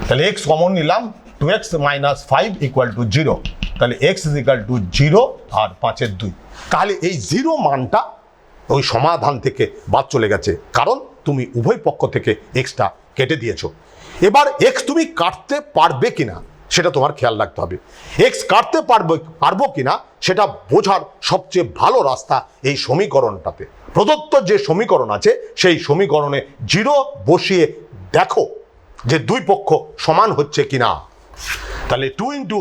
তাহলে এক্স কমন নিলাম, 2x মাইনাস 5 ইকুয়াল টু 0, তাহলে এক্স ইজ ইকুয়াল টু 0 আর 5/2। তাহলে এই 0 মানটা ওই সমাধান থেকে বাদ চলে গেছে, কারণ তুমি উভয় পক্ষ থেকে এক্সটা কেটে দিয়েছো। এবার এক্স তুমি কাটতে পারবে কিনা সেটা তোমার খেয়াল রাখতে হবে। এক্স কাটতে পারবো কিনা সেটা বোঝার সবচেয়ে ভালো রাস্তা এই সমীকরণটাতে। প্রদত্ত যে সমীকরণ আছে সেই সমীকরণে 0 বসিয়ে দেখো যে দুই পক্ষ সমান হচ্ছে কিনা। তাহলে 2 into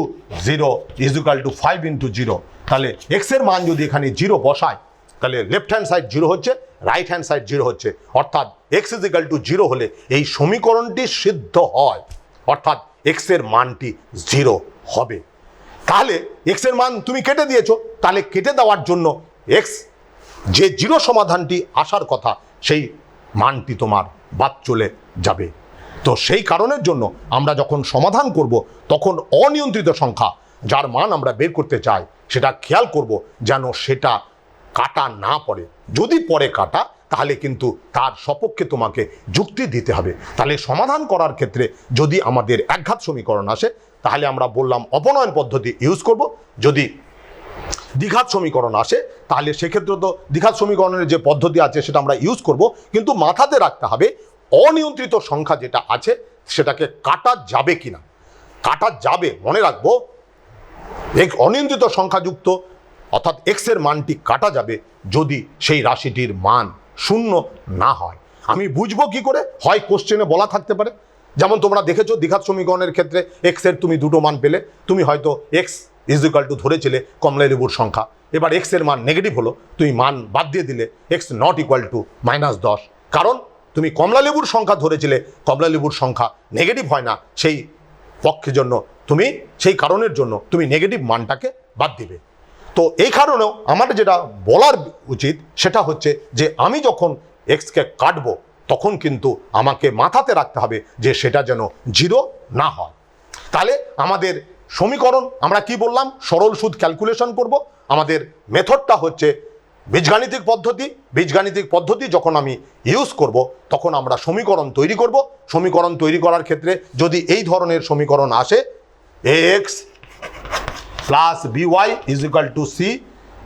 0 is equal two 5 into 0। তাহলে এক্স এর মান যদি এখানে 0 বসায়, তাহলে লেফট হ্যান্ড সাইড 0 হচ্ছে, রাইট হ্যান্ড সাইড 0 হচ্ছে, অর্থাৎ এক্স ইজ ইকুয়াল টু 0 হলে এই সমীকরণটি সিদ্ধ হয়, অর্থাৎ এক্স এর মানটি 0 হবে। তাহলে এক্স এর মান তুমি কেটে দিয়েছো, তাহলে কেটে দেওয়ার জন্য এক্স যে 0 সমাধানটি আসার কথা সেই মানটি তোমার বাদ চলে যাবে। তো সেই কারণের জন্য আমরা যখন সমাধান করব তখন অনিয়ন্ত্রিত সংখ্যা যার মান আমরা বের করতে চাই সেটা খেয়াল করব যেন সেটা কাটা না পড়ে। যদি পরে কাটা তাহলে কিন্তু তার সপক্ষে তোমাকে যুক্তি দিতে হবে। তাহলে সমাধান করার ক্ষেত্রে যদি আমাদের একঘাত সমীকরণ আসে তাহলে আমরা বললাম অপনয়ন পদ্ধতি ইউজ করব। যদি দ্বিঘাত সমীকরণ আসে তাহলে সেক্ষেত্রে তো দ্বিঘাত সমীকরণের যে পদ্ধতি আছে সেটা আমরা ইউজ করব, কিন্তু মাথাতে রাখতে হবে অনিয়ন্ত্রিত সংখ্যা যেটা আছে সেটাকে কাটা যাবে কিনা। কাটা যাবে, মনে রাখবো অনিয়ন্ত্রিত সংখ্যাযুক্ত অর্থাৎ এক্স এর মানটি কাটা যাবে যদি সেই রাশিটির মান 0 না হয়। আমি বুঝবো কি করে? হয় কোশ্চেনে বলা থাকতে পারে, যেমন তোমরা দেখেছো দ্বিঘাত সমীকরণের ক্ষেত্রে এক্স এর তুমি দুটো মান পেলে, তুমি হয়তো এক্স ইজ ইকুয়াল টু ধরেছিলে কমলা লেবুর সংখ্যা, এবার এক্স এর মান নেগেটিভ হলো, তুমি মান বাদ দিয়ে দিলে এক্স নট ইকুয়াল টু -10, কারণ তুমি কমলা লেবুর সংখ্যা ধরেছিলে, কমলা লেবুর সংখ্যা নেগেটিভ হয় না, সেই পক্ষের জন্য তুমি সেই কারণের জন্য তুমি নেগেটিভ মানটাকে বাদ দিবে। তো এই কারণেও আমার যেটা বলার উচিত সেটা হচ্ছে যে আমি যখন এক্সকে কাটবো তখন কিন্তু আমাকে মাথাতে রাখতে হবে যে সেটা যেন 0 না হয়। তাহলে আমাদের সমীকরণ আমরা কি বললাম? সরল সুদ ক্যালকুলেশন করব। আমাদের মেথডটা হচ্ছে বীজগাণিতিক পদ্ধতি। বীজগাণিতিক পদ্ধতি যখন আমি ইউজ করব তখন আমরা সমীকরণ তৈরি করব। সমীকরণ তৈরি করার ক্ষেত্রে যদি এই ধরনের সমীকরণ আসে ax plus by is equal two c,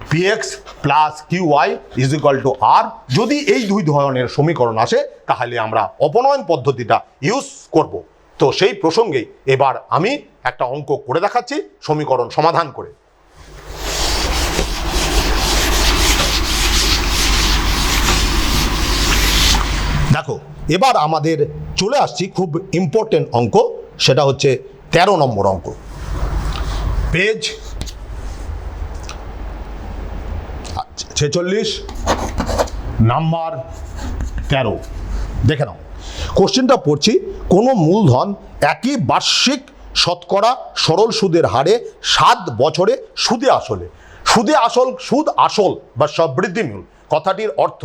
px plus qy is equal two r। যদি এই দুই ধরনের সমীকরণ আসে তাহলে আমরা অপনয়ন পদ্ধতিটা ইউজ করব। তো সেই প্রসঙ্গেই এবার আমি একটা অঙ্ক করে দেখাচ্ছি সমীকরণ সমাধান করে। দেখো এবার আমাদের চলে আসছি খুব ইম্পর্টেন্ট অঙ্ক, সেটা হচ্ছে 13 নম্বর অঙ্ক, পেজ 46 নাম্বার 13। দেখে নাও কোশ্চেনটা পড়ছি, কোনো মূলধন একই বার্ষিক শতকরা সরল সুদের হারে 7 বছরে সুদে আসল বা সবৃদ্ধিমূল কথাটির অর্থ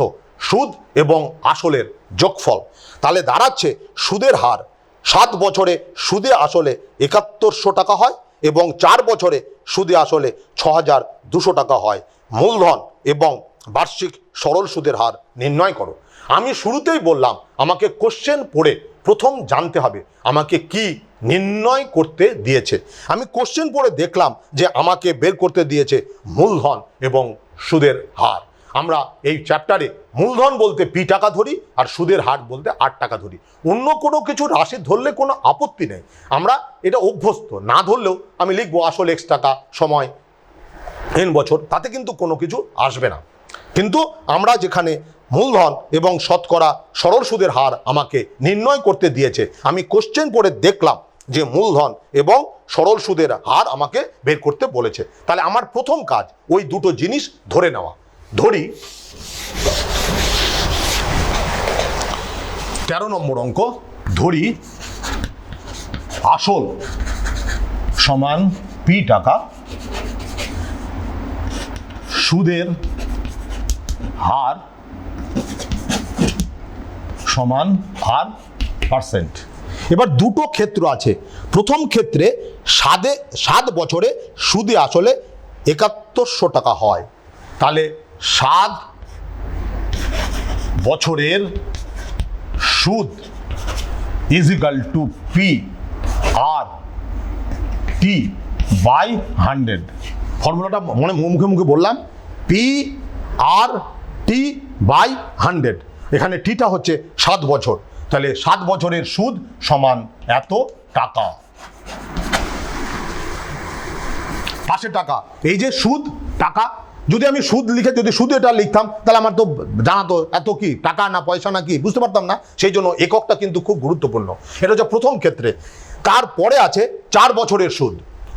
সুদ এবং আসলের যোগফল। তাহলে দাঁড়াচ্ছে সুদের হার 7 বছরে সুদে আসলে 7100 টাকা হয় এবং 4 বছরে সুদে আসলে 6200 টাকা হয়। মূলধন এবং বার্ষিক সরল সুদের হার নির্ণয় করো। আমি শুরুতেই বললাম আমাকে কোশ্চেন পড়ে প্রথম জানতে হবে আমাকে কি নির্ণয় করতে দিয়েছে। আমি কোশ্চেন পড়ে দেখলাম যে আমাকে বের করতে দিয়েছে মূলধন এবং সুদের হার। আমরা এই চ্যাপ্টারে মূলধন বলতে পি টাকা ধরি আর সুদের হার বলতে 8 টাকা ধরি। অন্য কোনো কিছু রাশি ধরলে কোনো আপত্তি নেই, আমরা এটা অভ্যস্ত। না ধরলেও আমি লিখবো আসল x টাকা সময় n বছর, তাতে কিন্তু কোনো কিছু আসবে না। কিন্তু আমরা যেখানে মূলধন এবং শতকরা সরল সুদের হার আমাকে নির্ণয় করতে দিয়েছে, আমি কোশ্চেন পড়ে দেখলাম যে মূলধন এবং সরল সুদের হার আমাকে বের করতে বলেছে। তাহলে আমার প্রথম কাজ ওই দুটো জিনিস ধরে নেওয়া। ধরি 13 নম্বর অঙ্ক, ধরি আসল সমান পি টাকা, সুদের হার সমান r%। এবার দুটো ক্ষেত্র আছে। প্রথম ক্ষেত্রে 7 বছরে সুদে আসলে 7100 টাকা হয়। তাহলে 7 বছরের সুদ is equal to P R T by 100। ফর্মুলাটা মুখে মুখে বললাম, পি আর টি বাই 100। এখানে টিটা হচ্ছে 7 বছর, তাহলে 7 বছরের সুদ সমান এত টাকা। পাশে টাকা, এই যে সুদ টাকা, যদি আমি সুদ লিখে যদি সুদ এটা লিখতাম তাহলে আমার তো জানাতো এত কি টাকা না পয়সা না কি, বুঝতে পারতাম না। সেই জন্য এককটা কিন্তু খুব গুরুত্বপূর্ণ। এটা হচ্ছে প্রথম ক্ষেত্রে। তারপরে আছে 4 বছরের সুদ,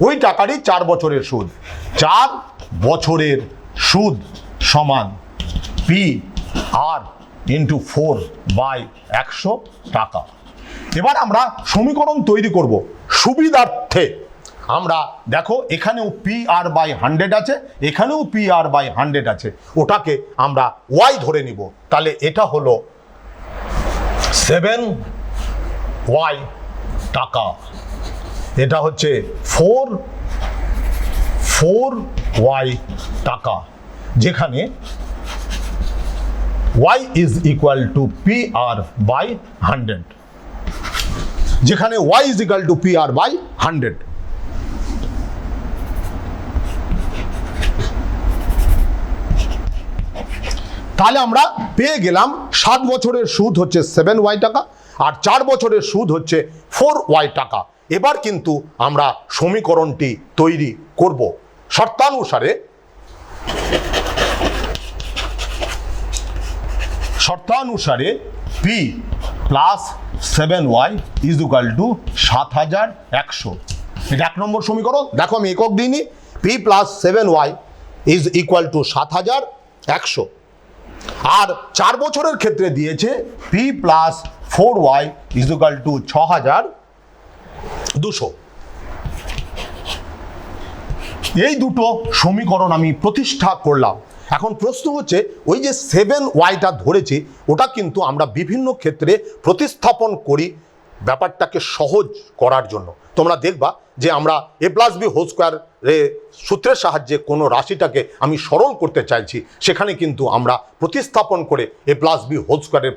ওই টাকারই 4 বছরের সুদ। 4 বছরের সুদ সমান পি আর ইন্টু 4/100 টাকা। এবার আমরা সমীকরণ তৈরি করব সুবিধার্থে। আমরা দেখো এখানেও পি আর বাই 100 আছে, এখানেও পি আর বাই 100 আছে, ওটাকে আমরা ওয়াই ধরে নিব। তাহলে এটা হলো 7y টাকা, এটা হচ্ছে 4y টাকা, যেখানে y is equal to PR by 100, যেখানে y is equal to PR by 100। তাহলে আমরা পেয়ে গেলাম 7 বছরের সুদ হচ্ছে 7y টাকা আর 4 বছরের সুদ হচ্ছে 4y টাকা। এবার কিন্তু আমরা সমীকরণটি তৈরি করব শর্তানুসারে P plus 7y is equal to 7100। এটা 1 নম্বর সমীকরণ। দেখো আমি একক দিইনি, P plus 7y is equal to 7100। আর 4 বছরের ক্ষেত্রে দিয়েছে P plus 4y is equal to 6200। এই দুটো সমীকরণ আমি প্রতিষ্ঠা করলাম। এখন প্রশ্ন হচ্ছে ওই যে 7yটা ধরেছি ওটা কিন্তু আমরা বিভিন্ন ক্ষেত্রে প্রতিস্থাপন করি ব্যাপারটাকে সহজ করার জন্য তোমরা দেখবা যে আমরা a+b² সূত্রের সাহায্যে কোনো রাশিটাকে আমি সরল করতে চাইছি, সেখানে কিন্তু আমরা প্রতিস্থাপন করে a+b²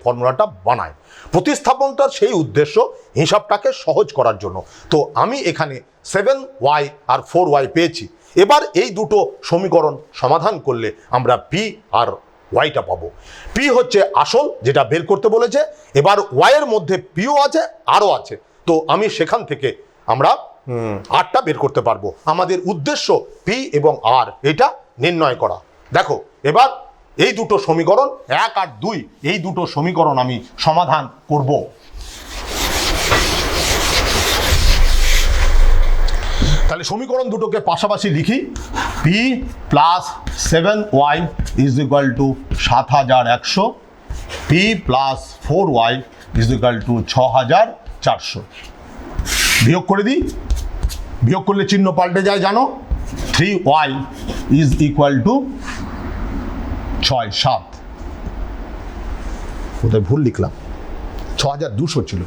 ফর্মুলাটা বানাই। প্রতিস্থাপনটার সেই উদ্দেশ্য হিসাবটাকে সহজ করার জন্য। তো আমি এখানে 7y আর 4y পেয়েছি। এবার এই দুটো সমীকরণ সমাধান করলে আমরা p আর ওয়াইটা পাবো। পি হচ্ছে আসল, যেটা বের করতে বলেছে। এবার ওয়াইয়ের মধ্যে পিও আছে, আরও আছে। তো আমি সেখান থেকে আমরা আরটা বের করতে পারবো। আমাদের উদ্দেশ্য পি এবং আর এটা নির্ণয় করা। দেখো এবার এই দুটো সমীকরণ 1 আর 2, এই দুটো সমীকরণ আমি সমাধান করব। তাহলে সমীকরণ দুটোকে পাশাপাশি লিখি। P plus 7y is equal to 7100, P plus 4y is equal two 6400। বিয়োগ করে দিই, বিয়োগ করলে চিহ্ন পাল্টে যায় জানো। 3y is equal two 67। কোথায় ভুল লিখলাম, 6200 ছিল,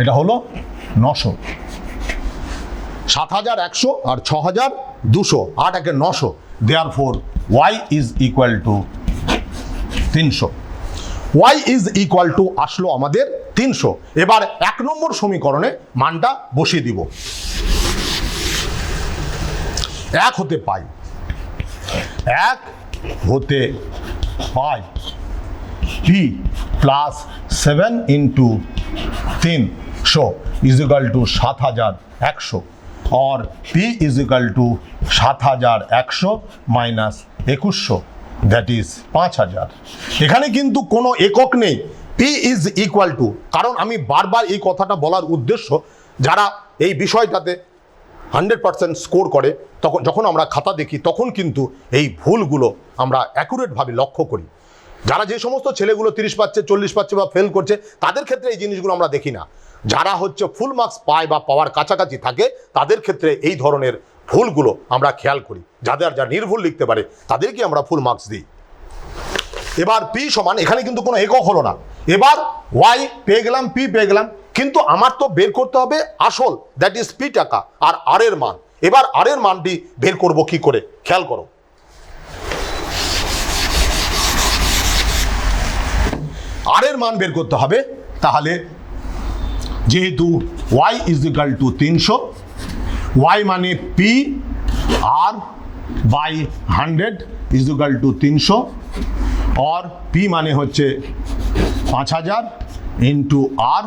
এটা হলো 900। 7100 আর 6200, 8 একে 900। Therefore y is equal two 300। y is equal two আসলো আমাদের 300। এবার 1 নম্বর সমীকরণে মানটা বসিয়ে দিব। 1 হতে পাই, 1 হতে পাই p plus 7 into 300 is equal to 7100 और p is equal to 7100 minus 2100 that is 5000। এখানে কিন্তু কোনো একক নেই, p ইজ ইকুয়াল টু। কারণ আমি বারবার এই কথাটা বলার উদ্দেশ্য, যারা এই বিষয়টাতে 100% স্কোর করে, তখন যখন আমরা খাতা দেখি তখন কিন্তু এই ভুলগুলো আমরা অ্যাকুরেটভাবে লক্ষ্য করি। যারা যে সমস্ত ছেলেগুলো 30 পাচ্ছে, 40 পাচ্ছে বা ফেল করছে, তাদের ক্ষেত্রে এই জিনিসগুলো আমরা দেখি না। যারা হচ্ছে ফুল মার্কস পায় বা পাওয়ার কাছাকাছি থাকে, তাদের ক্ষেত্রে এই ধরনের ভুলগুলো আমরা খেয়াল করি। যাদের যা নির্ভুল লিখতে পারে তাদেরকে আমরা ফুল মার্কস দিই। এবার পি সমান, এখানে কিন্তু কোনো একক হলো না। এবার ওয়াই পেয়ে গেলাম, পি পেয়ে গেলাম, কিন্তু আমার তো বের করতে হবে আসল, দ্যাট ইজ পি টাকা, আর আর এর মান। এবার আর এর মানটি বের করব কি করে, খেয়াল করো। আর এর মান বের করতে হবে, তাহলে যেহেতু y is equal to 300, y মানে P R by 100 is equal to 300, और পি মানে হচ্ছে 5000 ইন্টু আর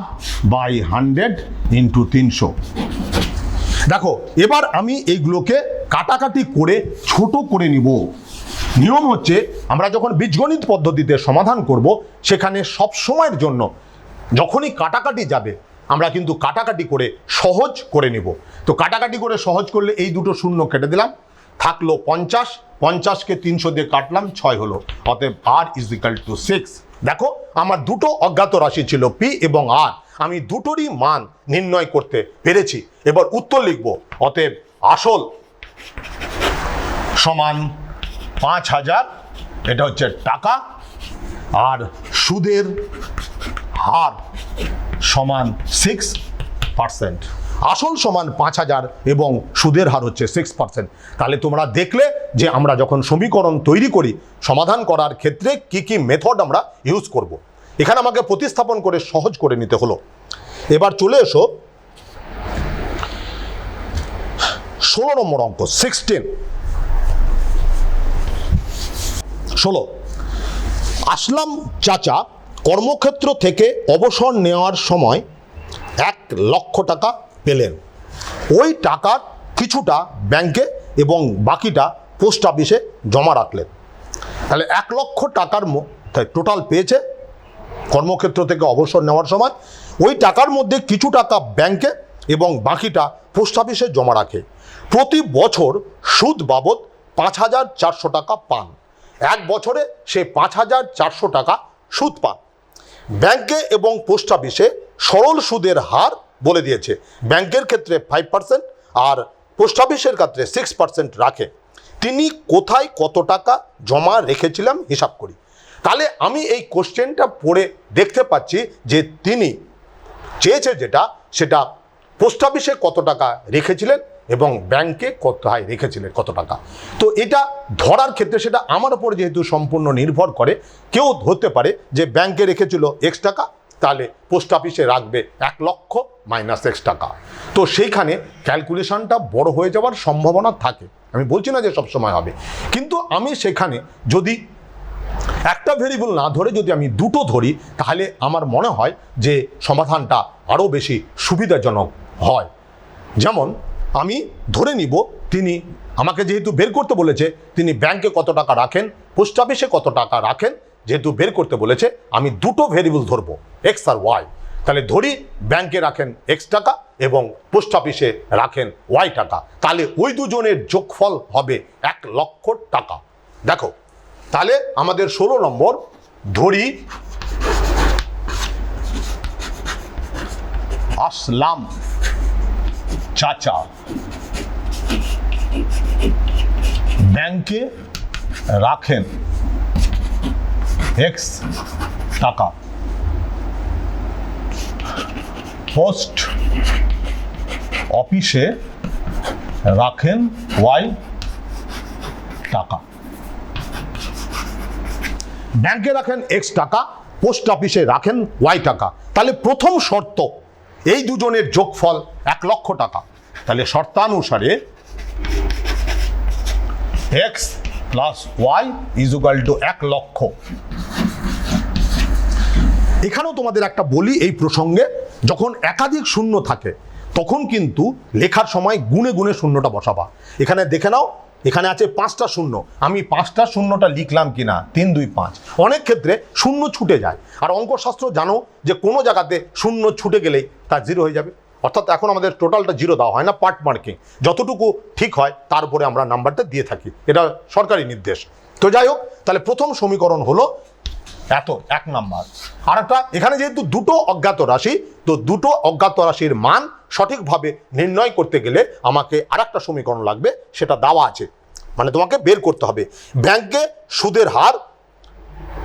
বাই 100 ইন্টু 300। দেখো এবার আমি এইগুলোকে কাটাকাটি করে ছোট করে নিব। নিয়ম হচ্ছে আমরা যখন বীজগণিত পদ্ধতিতে সমাধান করব, সেখানে সব সময়ের জন্য যখনই কাটাকাটি যাবে আমরা কিন্তু কাটাকাটি করে সহজ করে নিব। তো কাটাকাটি করে সহজ করলে এই দুটো শূন্য কেটে দিলাম, থাকলো 50। 50কে 300 দিয়ে কাটলাম, 6 হলো। অতএব আর ইজ ইকাল টু 6। দেখো আমার দুটো অজ্ঞাত রাশি ছিল পি এবং আর, আমি দুটোরই মান নির্ণয় করতে পেরেছি। এবার উত্তর লিখব। অতএব আসল সমান 5000, এটা হচ্ছে টাকা, আর সুদের হার সমান 6%। আসল সমান 5000 এবং সুদের হার হচ্ছে 6%। তাহলে তোমরা দেখলে যে আমরা যখন সমীকরণ তৈরি করি, সমাধান করার ক্ষেত্রে কি কি মেথড আমরা ইউজ করব। এখানে আমাকে প্রতিস্থাপন করে সহজ করে নিতে হলো। এবার চলে এসো 16 নম্বর অঙ্ক, 16। আসলাম চাচা কর্মক্ষেত্র থেকে অবসর নেওয়ার সময় 1 লক্ষ টাকা পেলেন। ওই টাকার কিছুটা ব্যাংকে এবং বাকিটা পোস্ট অফিসে জমা রাখলেন। তাহলে 1 লক্ষ টাকার টোটাল পেয়েছে কর্মক্ষেত্র থেকে অবসর নেওয়ার সময়। ওই টাকার মধ্যে কিছু টাকা ব্যাংকে এবং বাকিটা পোস্ট অফিসে জমা রাখে। প্রতি বছর সুদ বাবদ 5400 টাকা পান। 1 বছরে সে 5400 টাকা সুদ পান। ব্যাংকে এবং পোস্ট অফিসে সরল সুদের হার বলে দিয়েছে। ব্যাংকের ক্ষেত্রে 5% আর পোস্ট অফিসের ক্ষেত্রে 6% রাখে। তিনি কোথায় কত টাকা জমা রেখেছিলাম হিসাব করি। তাহলে আমি এই কোশ্চেনটা পড়ে দেখতে পাচ্ছি যে তিনি চেয়েছে যেটা সেটা পোস্ট অফিসে কত টাকা রেখেছিলেন এবং ব্যাংকে কোথায় রেখেছিলেন কত টাকা। তো এটা ধরার ক্ষেত্রে সেটা আমার উপর যেহেতু সম্পূর্ণ নির্ভর করে, কেউ ধরতে পারে যে ব্যাংকে রেখেছিল এক্স টাকা, তাহলে পোস্ট অফিসে রাখবে 1 লক্ষ মাইনাস এক্স টাকা। তো সেইখানে ক্যালকুলেশনটা বড় হয়ে যাওয়ার সম্ভাবনা থাকে। আমি বলছি না যে সবসময় হবে, কিন্তু আমি সেখানে যদি একটা ভেরিয়েবল না ধরে যদি আমি দুটো ধরি, তাহলে আমার মনে হয় যে সমাধানটা আরও বেশি সুবিধাজনক হয়। যেমন আমি ধরে নিব তিনি আমাকে যেহেতু বের করতে বলেছে তিনি ব্যাংকে কত টাকা রাখেন, পোস্ট অফিসে কত টাকা রাখেন, যেহেতু বের করতে বলেছে আমি দুটো ভেরিয়েবল ধরবো, এক্স আর ওয়াই। তাহলে ধরি ব্যাংকে রাখেন এক্স টাকা এবং পোস্ট অফিসে রাখেন ওয়াই টাকা, তাহলে ওই দুজনের যোগফল হবে 1 লক্ষ টাকা। দেখো তাহলে আমাদের 16 নম্বর, ধরি আসলাম চাচা ব্যাংকে রাখেন এক্স টাকা, পোস্ট অফিসে রাখেন ওয়াই টাকা। ব্যাংকে রাখেন এক্স টাকা, পোস্ট অফিসে রাখেন ওয়াই টাকা। তাহলে প্রথম শর্ত এই দুজনের যোগফল 1 লক্ষ টাকা। তাহলে শর্তানুসারে X plus Y is equal to 1 lakh. এখানেও তোমাদের একটা বলি এই প্রসঙ্গে, যখন একাধিক শূন্য থাকে তখন কিন্তু লেখার সময় গুণে গুণে শূন্যটা বসাবা। এখানে দেখে নাও, এখানে আছে 5টা শূন্য, আমি 5টা শূন্যটা লিখলাম কিনা 3 2 5। অনেক ক্ষেত্রে শূন্য ছুটে যায়, আর অঙ্কশাস্ত্র জানো যে কোনো জায়গাতে শূন্য ছুটে গেলেই তার 0 হয়ে যাবে। অর্থাৎ এখন আমাদের টোটালটা 0 দেওয়া হয় না, পার্ট মার্কিং, যতটুকু ঠিক হয় তার উপরে আমরা নাম্বারটা দিয়ে থাকি, এটা সরকারি নির্দেশ। তো যাই হোক, তাহলে প্রথম সমীকরণ হলো এত 1 নাম্বার। আর একটা এখানে যেহেতু দুটো অজ্ঞাত রাশি, তো দুটো অজ্ঞাত রাশির মান সঠিকভাবে নির্ণয় করতে গেলে আমাকে আরেকটা সমীকরণ লাগবে, সেটা দেওয়া আছে, মানে তোমাকে বের করতে হবে। ব্যাংকে সুদের হার,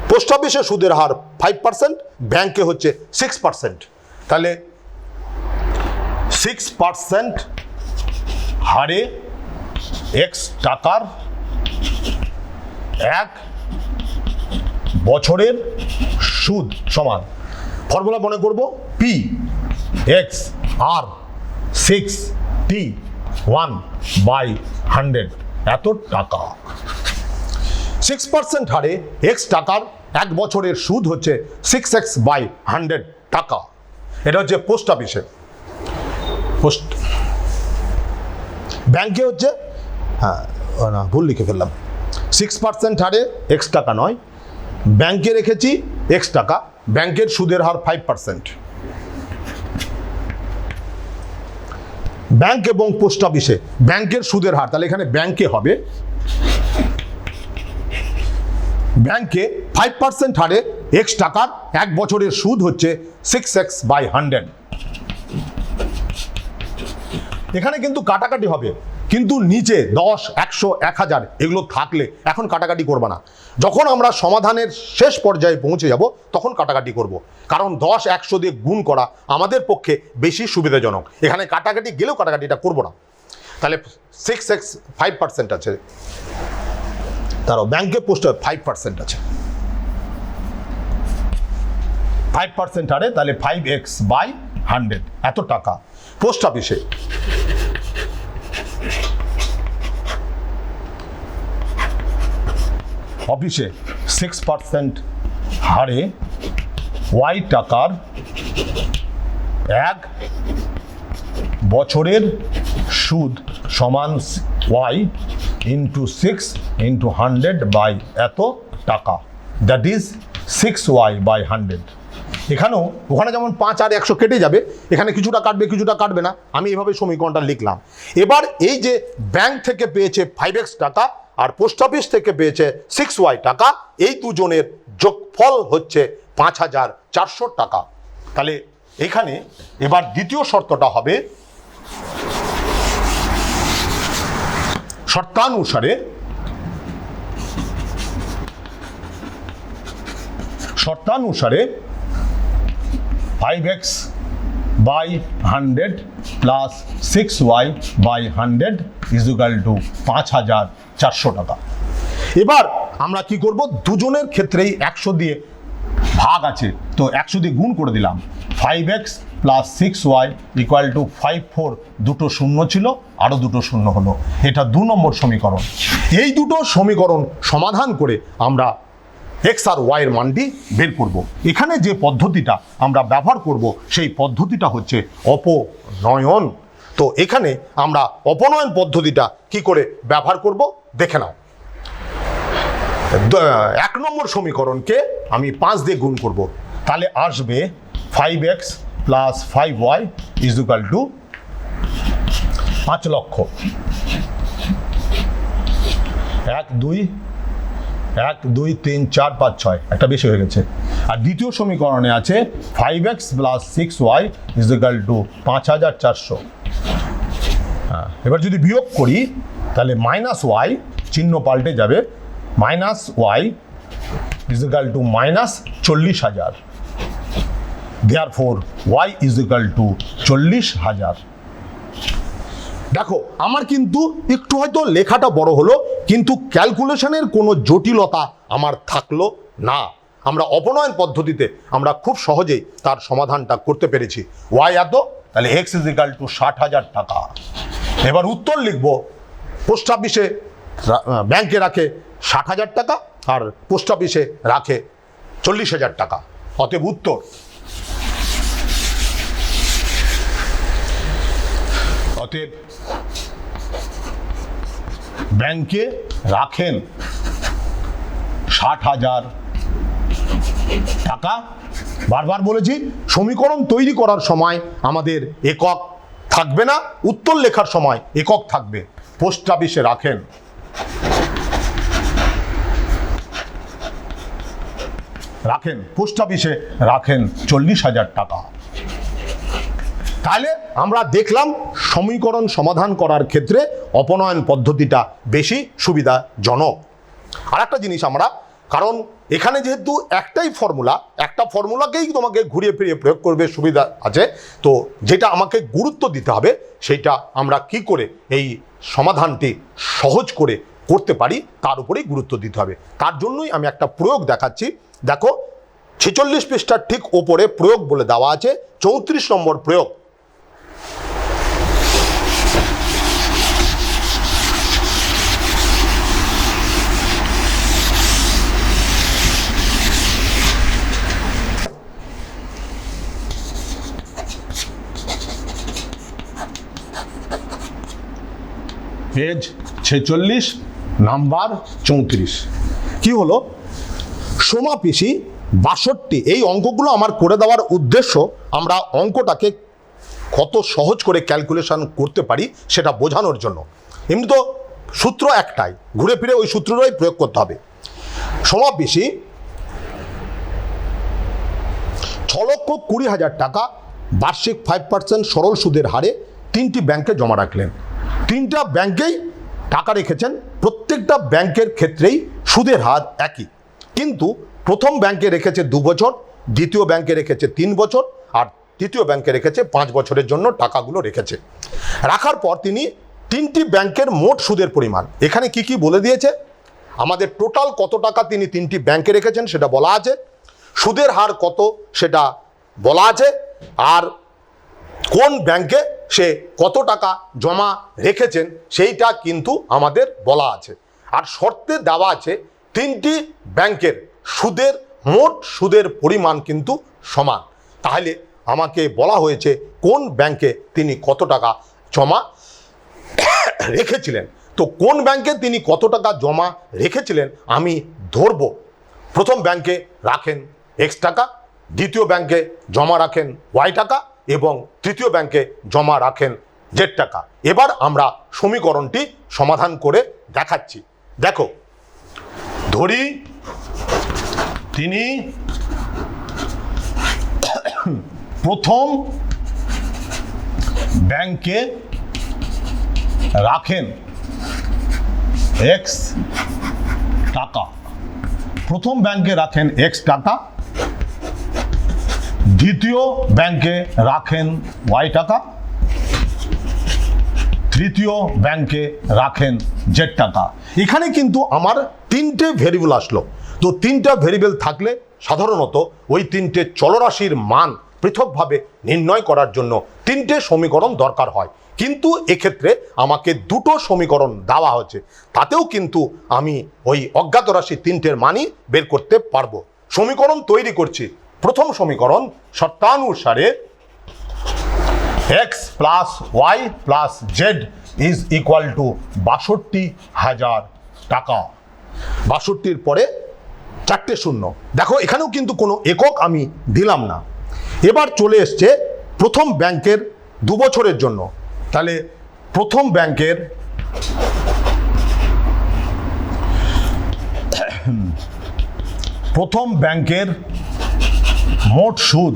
পোস্ট অফিসে সুদের হার 5%, ব্যাংকে হচ্ছে 6%। তাহলে 6% হারে এক্স টাকার 1 বছরের সুদ সমান, ফর্মুলা মনে করব, পি এক্স আর 6t1/100 এত টাকা। 6% হারে এক্স টাকার 1 বছরের সুদ হচ্ছে 6x/100 টাকা। এটা হচ্ছে পোস্ট অফিসে। পোস্ট ব্যাংকে হচ্ছে, হ্যাঁ না ভুল লিখে ফেললাম, 6% হারে এক্স টাকা নয়, ব্যাংকে রেখেছি এক্স টাকা, ব্যাংকের সুদের হার 5%। ব্যাংক এবং পোস্ট অফিসে ব্যাংকের সুদের হার, তাহলে এখানে ব্যাংকে হবে, ব্যাংকে 5% হারে এক্স টাকার 1 বছরের সুদ হচ্ছে 6x/100। এখানে কিন্তু কাটাকাটি হবে, কিন্তু নিচে 10, 100, 1000 এগুলো থাকলে এখন কাটাকাটি করবে না। যখন আমরা সমাধানের শেষ পর্যায়ে পৌঁছে যাব তখন কাটাকাটি করব, কারণ 10, 100 দিয়ে গুণ করা আমাদের পক্ষে বেশি সুবিধাজনক। এখানে কাটাকাটি গেলেও কাটাকাটিটা করব না। তাহলে 6x 5% আছে, তারও ব্যাংকে পোস্টে 5% আছে, 5% হারে, তাহলে 5x/100 এত টাকা। পোস্ট অফিসে অফিসে 6% হারে ওয়াই টাকার 1 বছরের সুদ সমান ওয়াই ইন্টু 6 ইন্টু 100 এত টাকা, দ্যাট ইজ 6y/100। এখানেও ওখানে যেমন 5 আর 100 কেটে যাবে, এখানে কিছুটা কাটবে কিছুটা কাটবে না, আমি এভাবে সমীকরণটা লিখলাম। এবার এই যে ব্যাংক থেকে পেয়েছে 5x টাকা আর পোস্ট অফিস থেকে পেয়েছে 6y টাকা, এই দুজনের যোগফল হচ্ছে 5400 টাকা। তাহলে এখানে এবার দ্বিতীয় শর্তটা হবে, শর্তানুসারে শর্তানুসারে 5x by 100 plus 6y by 100 is equal to 5400 টাকা। এবার আমরা কি করব, দুজনের ক্ষেত্রেই 100 দিয়ে ভাগ আছে, তো 100 দিয়ে গুণ করে দিলাম। 5x plus 6y equal to 54, দুটো শূন্য ছিল, আরও দুটো শূন্য হলো। এটা 2 নম্বর সমীকরণ। এই দুটো সমীকরণ সমাধান করে আমরা x আর y এর মানটি বের করব। এখানে যে পদ্ধতিটা আমরা ব্যবহার করব সেই পদ্ধতিটা হচ্ছে অপনয়ন। তো এখানে আমরা অপনয়ন পদ্ধতিটা কি করে ব্যবহার করব দেখে নাও। 1 নম্বর সমীকরণকে আমি 5 দিয়ে গুণ করব, তাহলে আসবে 5x plus 5y is equal two 5 লক্ষ। 1 2 3 4 5 6, একটা বেশি হয়ে গেছে। আর দ্বিতীয় সমীকরণে আছে 5x plus 6y is equal to 5400। এবার যদি বিয়োগ করি তাহলে মাইনাস ওয়াই চিহ্ন পাল্টে যাবে, minus Y is equal to minus 40,000। Therefore Y is equal to 40,000। দেখো আমার কিন্তু একটু হয়তো লেখাটা বড় হলো, কিন্তু ক্যালকুলেশনের কোনো জটিলতা আমার থাকলো না। আমরা অপনয়ন পদ্ধতিতে আমরা খুব সহজেই তার সমাধানটা করতে পেরেছি। ওয়াই এত, তাহলে এক্স ইজ ইকুয়াল টু 60,000 টাকা। এবার উত্তর লিখব, পোস্ট অফিসে ব্যাংকে রাখে 60,000 টাকা আর পোস্ট অফিসে রাখে 40,000 টাকা। অতএব উত্তর ব্যাংকে রাখেন 60,000 টাকা। বারবার বলেছি, সমীকরণ তৈরি করার সময় আমাদের একক থাকবে না, উত্তর লেখার সময় একক থাকবে। পোস্ট অফিসে রাখেন পোস্ট অফিসে রাখেন 40,000 টাকা। তাহলে আমরা দেখলাম সমীকরণ সমাধান করার ক্ষেত্রে অপনয়ন পদ্ধতিটা বেশি সুবিধাজনক। আর একটা জিনিস আমরা, কারণ এখানে যেহেতু একটাই ফর্মুলা, একটা ফর্মুলাকেই তোমাকে ঘুরিয়ে ফিরিয়ে প্রয়োগ করবে সুবিধা আছে, তো যেটা আমাকে গুরুত্ব দিতে হবে সেইটা আমরা কি করে এই সমাধানটি সহজ করে করতে পারি তার উপরেই গুরুত্ব দিতে হবে। তার জন্যই আমি একটা প্রয়োগ দেখাচ্ছি। দেখো 46 পৃষ্ঠার ঠিক ওপরে প্রয়োগ বলে দেওয়া আছে, 34 নম্বর প্রয়োগ। পেজ 46 নাম্বার 34 কি হলো, সমাপিসি 62। এই অঙ্কগুলো আমার করে দেওয়ার উদ্দেশ্য আমরা অঙ্কটাকে কত সহজ করে ক্যালকুলেশন করতে পারি সেটা বোঝানোর জন্য। এমনি তো সূত্র একটাই, ঘুরে ফিরে ওই সূত্রটাই প্রয়োগ করতে হবে। সমাপিসি 6,20,000 টাকা বার্ষিক 5% সরল সুদের হারে 3টি ব্যাংকে জমা রাখলেন। 3টা ব্যাংকেই টাকা রেখেছেন, প্রত্যেকটা ব্যাংকের ক্ষেত্রেই সুদের হার একই, কিন্তু প্রথম ব্যাংকে রেখেছে 2 বছর, দ্বিতীয় ব্যাংকে রেখেছে 3 বছর, আর তৃতীয় ব্যাংকে রেখেছে 5 বছরের জন্য টাকাগুলো রেখেছে। রাখার পর তিনি 3টি ব্যাংকের মোট সুদের পরিমাণ এখানে কি কি বলে দিয়েছে, আমাদের টোটাল কত টাকা তিনি 3টি ব্যাংকে রেখেছেন সেটা বলা আছে, সুদের হার কত সেটা বলা আছে, আর কোন ব্যাংকে সে কত টাকা জমা রেখেছেন সেইটা কিন্তু আমাদের বলা আছে। আর শর্তে দেওয়া আছে 3টি ব্যাংকের সুদের মোট সুদের পরিমাণ কিন্তু সমান। তাহলে আমাকে বলা হয়েছে কোন ব্যাংকে তিনি কত টাকা জমা রেখেছিলেন। তো কোন ব্যাংকে তিনি কত টাকা জমা রেখেছিলেন আমি ধরব। প্রথম ব্যাংকে রাখেন x টাকা, দ্বিতীয় ব্যাংকে জমা রাখেন y টাকা এবং তৃতীয় ব্যাংকে জমা রাখেন z টাকা। এবার আমরা সমীকরণটি সমাধান করে দেখাচ্ছি। দেখো, ধরি তিনি প্রথম ব্যাংকে রাখেন x টাকা, প্রথম ব্যাংকে রাখেন x টাকা, দ্বিতীয় ব্যাংকে রাখেন ওয়াই টাকা, তৃতীয় ব্যাংকে রাখেন জেড টাকা। এখানে কিন্তু আমার তিনটে ভেরিয়েবল আসলো। তো তিনটা ভেরিয়েবল থাকলে সাধারণত ওই তিনটে চলরাশির মান পৃথকভাবে নির্ণয় করার জন্য তিনটে সমীকরণ দরকার হয়, কিন্তু এক্ষেত্রে আমাকে দুটো সমীকরণ দেওয়া হয়েছে, তাতেও কিন্তু আমি ওই অজ্ঞাত রাশি তিনটের মানই বের করতে পারবো। সমীকরণ তৈরি করছি। প্রথম সমীকরণ শর্তানুসারে x plus Y plus Z is equal to ৬২,০০০ টাকা। ৬২-র পরে চারটে শূন্য। দেখো এখানেও কিন্তু কোনো একক আমি দিলাম না। এবার চলে এসছে প্রথম ব্যাংকের 2 বছরের জন্য। তাহলে প্রথম ব্যাংকের মোট সুদ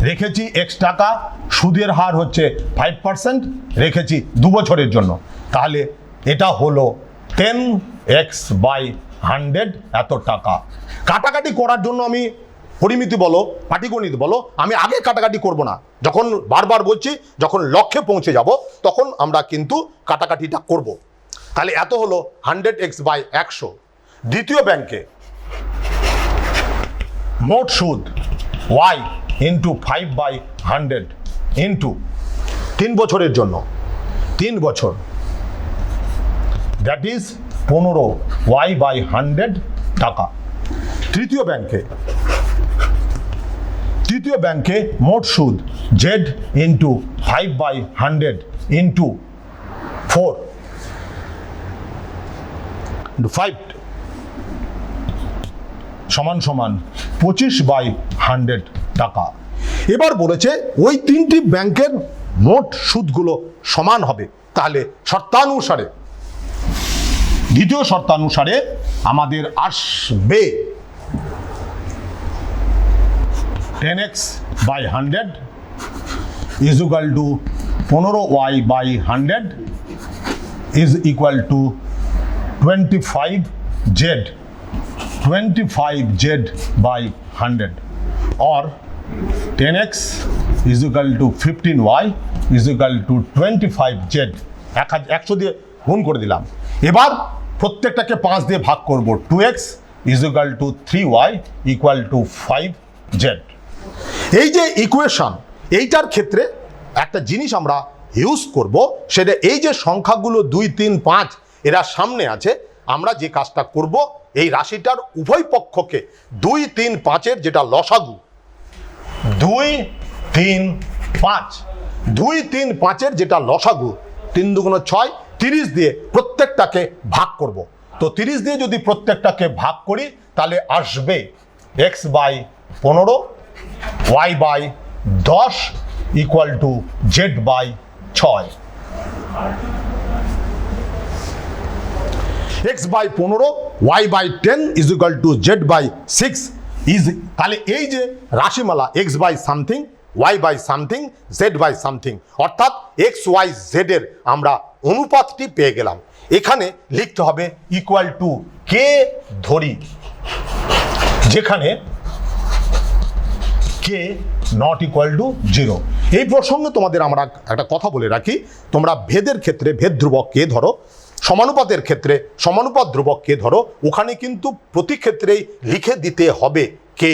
রেখেছি x টাকা, সুদের হার হচ্ছে 5%, রেখেছি 2 বছরের জন্য। তাহলে এটা হলো 10x/100 এত টাকা। কাটাকাটি করার জন্য আমি পরিমিতি বলো পাটিগণিত বলো, আমি আগে কাটাকাটি করব না। যখন বারবার বলছি, যখন লক্ষ্যে পৌঁছে যাব তখন আমরা কিন্তু কাটাকাটিটা করব। তাহলে এত হলো 100x/100। দ্বিতীয় ব্যাংকে মোট সুদ y ইন্টু 5/100 ইন্টু 3 বছরের জন্য, 3 বছর, দ্যাট ইজ 15y/100 টাকা। তৃতীয় ব্যাংকে মোট সুদ z ইন্টু 5/100 ইন্টু 4 5 সমান 25/100 টাকা। এবার বলেছে ওই তিনটি ব্যাংকের মোট সুদগুলো সমান হবে। তাহলে শর্তানুসারে, দ্বিতীয় শর্তানুসারে আমাদের আসবে 10x/100 is equal two 15y/100 is equal two 25z/100 or 10x is equal to 15y is equal to 25z। 100 দিয়ে গুণ করে দিলাম। এবার প্রত্যেকটাকে 5 দিয়ে ভাগ করব। 2x is equal to 3y equal to 5z। এই যে ইকুয়েশন, এইটার ক্ষেত্রে একটা জিনিস আমরা ইউজ করব, সেটা এই যে সংখ্যাগুলো 2, 3, 5 এরা সামনে আছে, আমরা যে কাজটা করব এই রাশিটার উভয় পক্ষকে 2, 3, 5-এর যেটা লসাগু 2, 3, 5, 2, 3, 5-এর যেটা লসাগু 3 দুগুণ 6, 30 দিয়ে প্রত্যেকটাকে ভাগ করব। তো 30 দিয়ে যদি প্রত্যেকটাকে ভাগ করি তাহলে আসবে x/15 y/10 equal to z/6। x/15 y/10 is equal two z/6 is. তাহলে এই যে রাশিমালা x/something y/something z/something, অর্থাৎ x y z এর আমরা অনুপাতটি পেয়ে গেলাম। এখানে লিখতে হবে ইকুয়াল টু কে ধরি, যেখানে কে নট ইকুয়াল টু 0। এই প্রসঙ্গে তোমাদের আমরা একটা কথা বলে রাখি, তোমরা ভেদের ক্ষেত্রে ভেদ ধ্রুবক কে ধরো, সমানুপাতের ক্ষেত্রে সমানুপাত ধ্রুবক কে ধরো, ওখানে কিন্তু প্রতি ক্ষেত্রেই লিখে দিতে হবে কে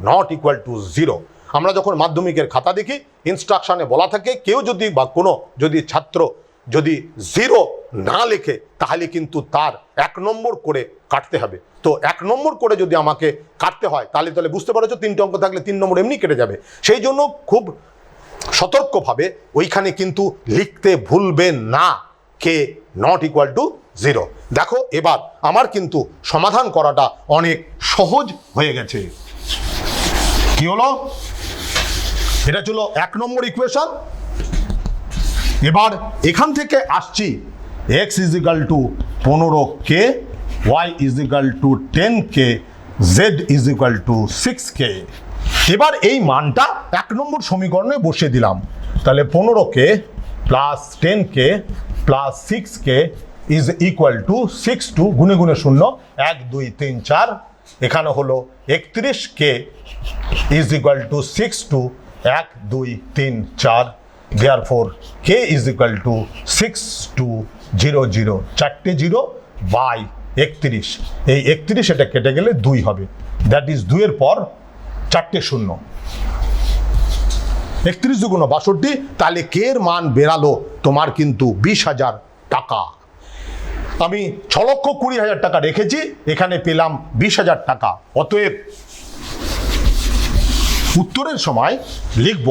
নট ইকুয়াল টু 0। আমরা যখন মাধ্যমিকের খাতা দেখি, ইনস্ট্রাকশনে বলা থাকে কেউ যদি বা কোনো যদি ছাত্র যদি 0 না লেখে তাহলে কিন্তু তার 1 নম্বর করে কাটতে হবে। তো 1 নম্বর করে যদি আমাকে কাটতে হয় তাহলে বুঝতে পারছো 3টে অঙ্ক থাকলে 3 নম্বর এমনি কেটে যাবে। সেই জন্য খুব সতর্কভাবে ওইখানে কিন্তু লিখতে ভুলবেন না কে নট ইকুয়াল টু 0। দেখো এবার আমার কিন্তু সমাধান করাটা অনেক সহজ হয়ে গেছে। কি হলো? এটা ছিল 1 নম্বর ইকুয়েশন। এবার এখান থেকে আসছি x is equal two 15k, y is equal two 10k, z is equal two 6k। এবার এই মানটা 1 নম্বর সমীকরণে বসিয়ে দিলাম। তাহলে 15k plus 10k plus 6k is equal to 6 2 গুণে গুণে 0 1 2 3 4 এখানে হলো 31K is equal to 6 to 1 2 3 4, therefore K is equal to 6200, চারটে 0 বাই 31, এই 31 এটা কেটে গেলে 2 হবে, দ্যাট ইজ 2 এর পর চারটে 0, 31 2 62, তাহলে কে এর মান বেরালো তোমার কিন্তু 20,000 টাকা। আমি 6,20,000 টাকা রেখেছি, এখানে পেলাম 20,000 টাকা। অতএব উত্তরের সময় লিখব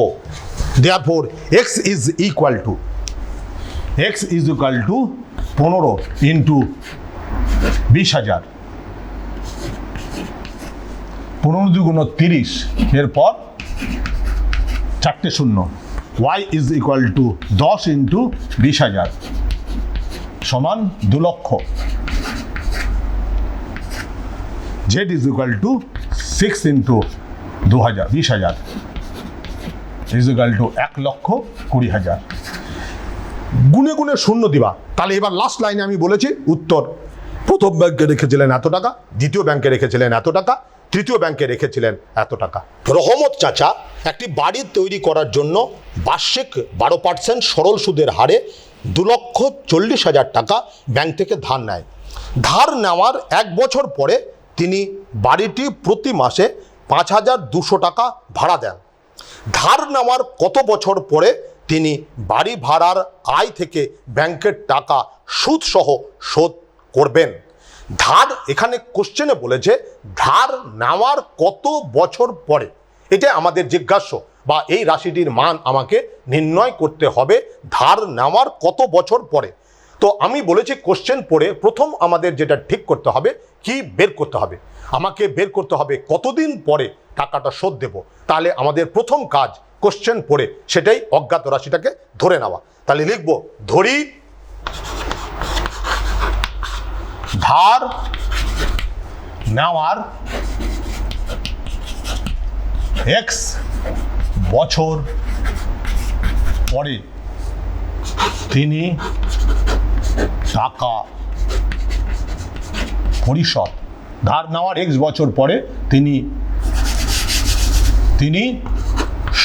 therefore x is equal two 15 into 20,000, 15 2 30, এরপর চারটে 0, y is equal two 10 into 20,000 সমান 2 লক্ষ, z is equal to 6 into 20,000 is equal two 1,20,000। গুনে গুনে শূন্য দিবা। তাহলে এবার লাস্ট লাইনে আমি বলেছি উত্তর, প্রথম ব্যাংকে রেখেছিলেন এত টাকা, দ্বিতীয় ব্যাংকে রেখেছিলেন এত টাকা, তৃতীয় ব্যাংকে রেখেছিলেন এত টাকা। রহমত চাচা একটি বাড়ি তৈরি করার জন্য বার্ষিক 12% সরল সুদের হারে 2,40,000 টাকা ব্যাংক থেকে ধার নেয়। ধার নেওয়ার 1 বছর পরে তিনি বাড়িটি প্রতি মাসে 5,200 টাকা ভাড়া দেন। ধার নেওয়ার কত বছর পরে তিনি বাড়ি ভাড়ার আয় থেকে ব্যাংকের টাকা সুদসহ শোধ করবেন? ধার এখানে কোশ্চেনে বলেছে ধার নেওয়ার কত বছর পরে, এটা আমাদের জিজ্ঞাস্য, বা এই রাশিটির মান আমাকে নির্ণয় করতে হবে ধার নেওয়ার কত বছর পরে। তো আমি বলেছি কোশ্চেন পড়ে প্রথম আমাদের যেটা ঠিক করতে হবে, কি বের করতে হবে, আমাকে বের করতে হবে কতদিন পরে টাকাটা শোধ দেব। তাহলে আমাদের প্রথম কাজ কোশ্চেন পড়ে সেটাই অজ্ঞাত রাশিটাকে ধরে নেওয়া। তাহলে লিখব ধরি ধার নেওয়ার x বছর পরে তিনি টাকা পরিশোধ, ধার নেওয়ার x বছর পরে তিনি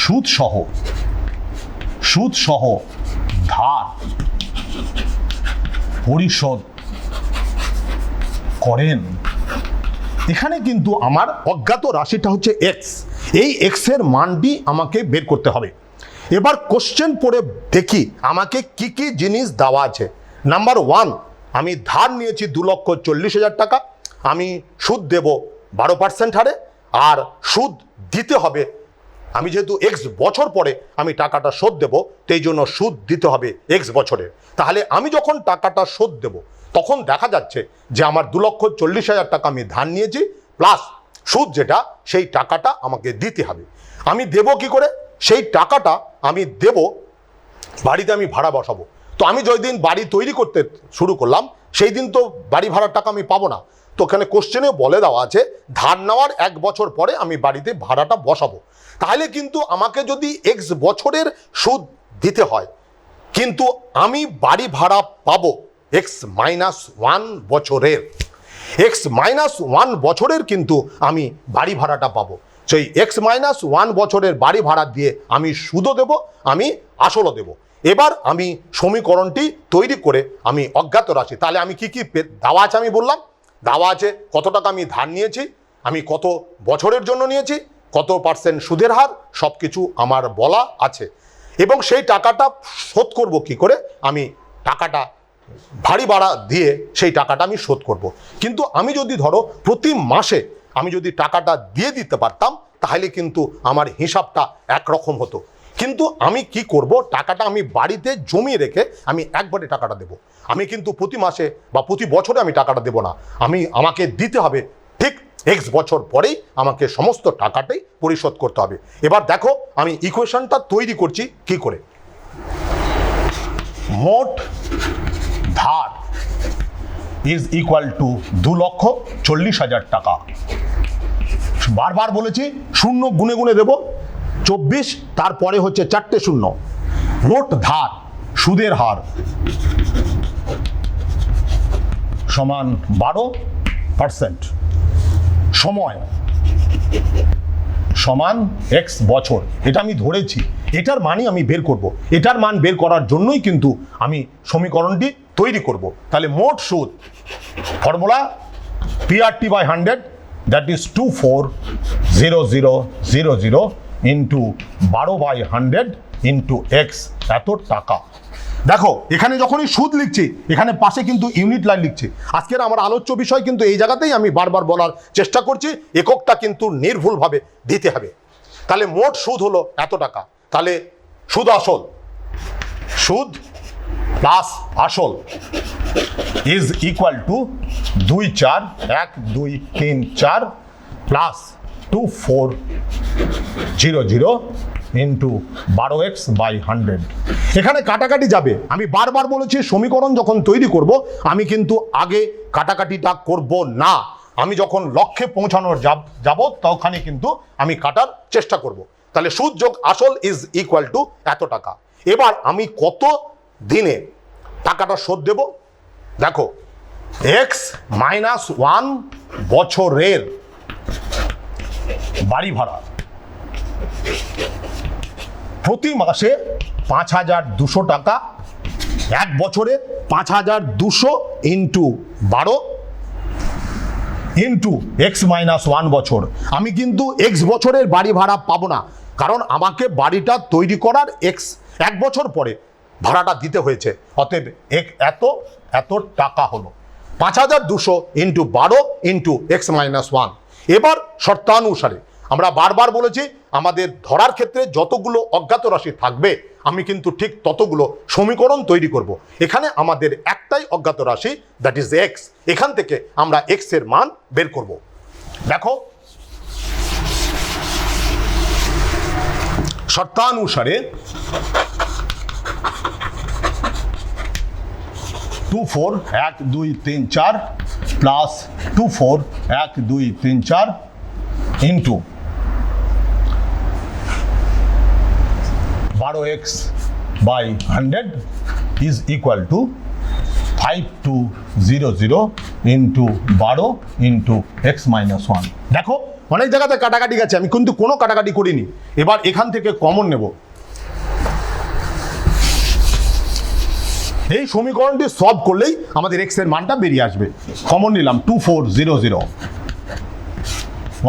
সুদসহ ধার পরিশোধ করেন। এখানে কিন্তু আমার অজ্ঞাত রাশিটা হচ্ছে x, এই x এর মানটি আমাকে বের করতে হবে। এবার কোশ্চেন পড়ে দেখি আমাকে কি কি জিনিস দেওয়া আছে। নাম্বার 1, আমি ধার নিয়েছি 2,40,000 টাকা, আমি সুদ দেব 12% হারে, আর সুদ দিতে হবে, আমি যেহেতু x বছর পরে আমি টাকাটা শোধ দেব, সেই জন্য সুদ দিতে হবে x বছরে। তাহলে আমি যখন টাকাটা শোধ দেব তখন দেখা যাচ্ছে যে আমার 2,40,000 টাকা আমি ধার নিয়েছি, প্লাস সুদ যেটা সেই টাকাটা আমাকে দিতে হবে। আমি দেব কি করে? সেই টাকাটা আমি দেব, বাড়িতে আমি ভাড়া বসাবো। তো আমি যেই দিন বাড়ি তৈরি করতে শুরু করলাম সেই দিন তো বাড়ি ভাড়ার টাকা আমি পাবো না। তো ওখানে কোশ্চেনে বলে দেওয়া আছে ধার নেওয়ার 1 বছর পরে আমি বাড়িতে ভাড়াটা বসাবো। তাহলে কিন্তু আমাকে যদি x বছরের সুদ দিতে হয়, কিন্তু আমি বাড়ি ভাড়া পাবো x-1 বছরের, x-1 বছরের কিন্তু আমি বাড়ি ভাড়াটা পাবো। সেই x-1 বছরের বাড়ি ভাড়া দিয়ে আমি সুদও দেব, আমি আসলও দেব। এবার আমি সমীকরণটি তৈরি করে আমি অজ্ঞাত রাশি, তাহলে আমি কি কি দেওয়া আছে আমি বললাম, দেওয়া আছে কত টাকা আমি ধার নিয়েছি, আমি কত বছরের জন্য নিয়েছি, কত % সুদের হার, সব কিছু আমার বলা আছে। এবং সেই টাকাটা শোধ করব কি করে, আমি টাকাটা বাড়ি ভাড়া দিয়ে সেই টাকাটা আমি শোধ করব। কিন্তু আমি যদি ধরো প্রতি মাসে আমি যদি টাকাটা দিয়ে দিতে পারতাম তাহলে কিন্তু আমার হিসাবটা একরকম হতো। কিন্তু আমি কি করব, টাকাটা আমি বাড়িতে জমিয়ে রেখে আমি একবারে টাকাটা দেব। আমি কিন্তু প্রতি মাসে বা প্রতি বছরে আমি টাকাটা দেব না, আমাকে দিতে হবে ঠিক x বছর পরেই আমাকে সমস্ত টাকাটাই পরিশোধ করতে হবে। এবার দেখো আমি ইকুয়েশনটা তৈরি করছি কি করে। মোট ধার ইজ ইকুয়াল টু 2,40,000 টাকা। বারবার বলেছি শূন্য গুনে গুনে দেব, 24, তারপরে হচ্ছে 4টে 0। মোট ধার সুদের হার সমান 12%। সময় সমান এক্স বছর, এটা আমি ধরেছি, এটার মানই আমি বের করব। এটার মান বের করার জন্যই কিন্তু আমি সমীকরণটি তৈরি করব। তাহলে মোট সুদ formula PRT by 100, that is 240000 into 12/100 into X, এত টাকা। দেখো এখানে যখনই সুদ লিখছি এখানে পাশে কিন্তু ইউনিট লাইন লিখছি। আজকের আমার আলোচ্য বিষয় কিন্তু এই জায়গাতেই আমি বারবার বলার চেষ্টা করছি, এককটা কিন্তু নির্ভুলভাবে দিতে হবে। তাহলে মোট সুদ হলো এত টাকা। তাহলে সুদ আসল, সুদ প্লাস আসল is equal two 241234 plus 2400 into 12x/100। এখানে কাটাকাটি যাবে। আমি বারবার বলেছি সমীকরণ যখন তৈরি করব আমি কিন্তু আগে কাটাকাটিটা করব না। আমি যখন লক্ষ্যে পৌঁছানোর যাব তখনই কিন্তু আমি কাটার চেষ্টা করব। তাহলে সুদ যোগ আসল ইজ ইকুয়াল টু এত টাকা। এবার আমি কত দিনে টাকাটা শোধ দেব? দেখো x-1 বছরের বাড়ি ভাড়া প্রতি মাসে 5200 টাকা, এক বছরে 5200 ইন্টু 12 ইন্টু x-1 বছর। আমি কিন্তু এক্স বছরের বাড়ি ভাড়া পাবো না, কারণ আমাকে বাড়িটা তৈরি করার এক বছর পরে ভাড়াটা দিতে হয়েছে। অতএব এত টাকা হলো 5200 ইন্টু 12 ইন্টু x-1। এবার শর্তানুসারে আমরা বারবার বলেছি আমাদের ধরার ক্ষেত্রে যতগুলো অজ্ঞাত রাশি থাকবে আমি কিন্তু ঠিক ততগুলো সমীকরণ তৈরি করব। এখানে আমাদের একটাই অজ্ঞাত রাশি, দ্যাট ইজ এক্স। এখান থেকে আমরা এক্স এর মান বের করব। দেখো শর্তানুসারে 241234 plus 241234 into 12x/100 is equal two 5200 into 12 into x-1। দেখো অনেক জায়গাতে কাটাকাটি গেছে, আমি কিন্তু কোনো কাটাকাটি করিনি। এবার এখান থেকে কমন নেব। এই সমীকরণটি সলভ করলেই আমাদের এক্স এর মানটা বেরিয়ে আসবে। কমন নিলাম 2400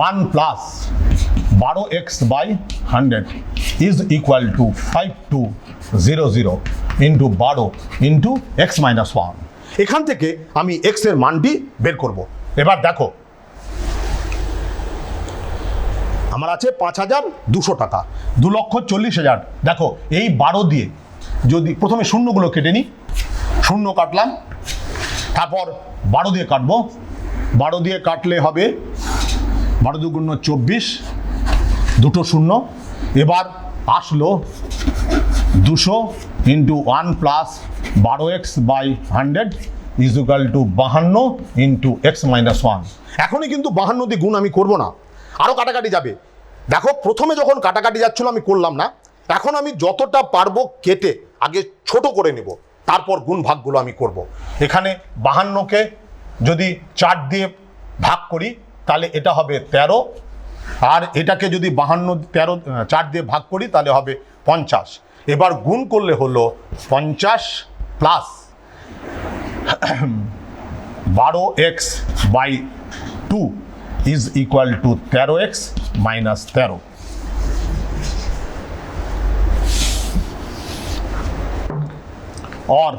1 plus 12x/100 is equal two 5200 into 12 into x-1। এখান থেকে আমি এক্স এর মানটি বের করব। এবার দেখো আমার আছে 5200 টাকা, 2,40,000। দেখো এই 12 দিয়ে যদি প্রথমে শূন্যগুলো কেটে নিই, শূন্য কাটলাম, তারপর 12 দিয়ে কাটবো। 12 দিয়ে কাটলে হবে 12 × 2 = 24, দুটো শূন্য। এবার আসলো 200 into 1 plus 12x/100 is equal two 52 into x-1। এখনই কিন্তু 52 দিয়ে গুণ আমি করব না, আরও কাটাকাটি যাবে। দেখো প্রথমে যখন কাটাকাটি যাচ্ছিল আমি করলাম না, এখন আমি যতটা পারবো কেটে আগে ছোট করে নেব, তারপর গুণ ভাগগুলো আমি করব। এখানে 52কে যদি 4 দিয়ে ভাগ করি তাহলে এটা হবে 13, আর এটাকে যদি 4 দিয়ে ভাগ করি তাহলে হবে 50। এবার গুণ করলে হলো 50 plus 12x/2 is equal to 13x minus 13। और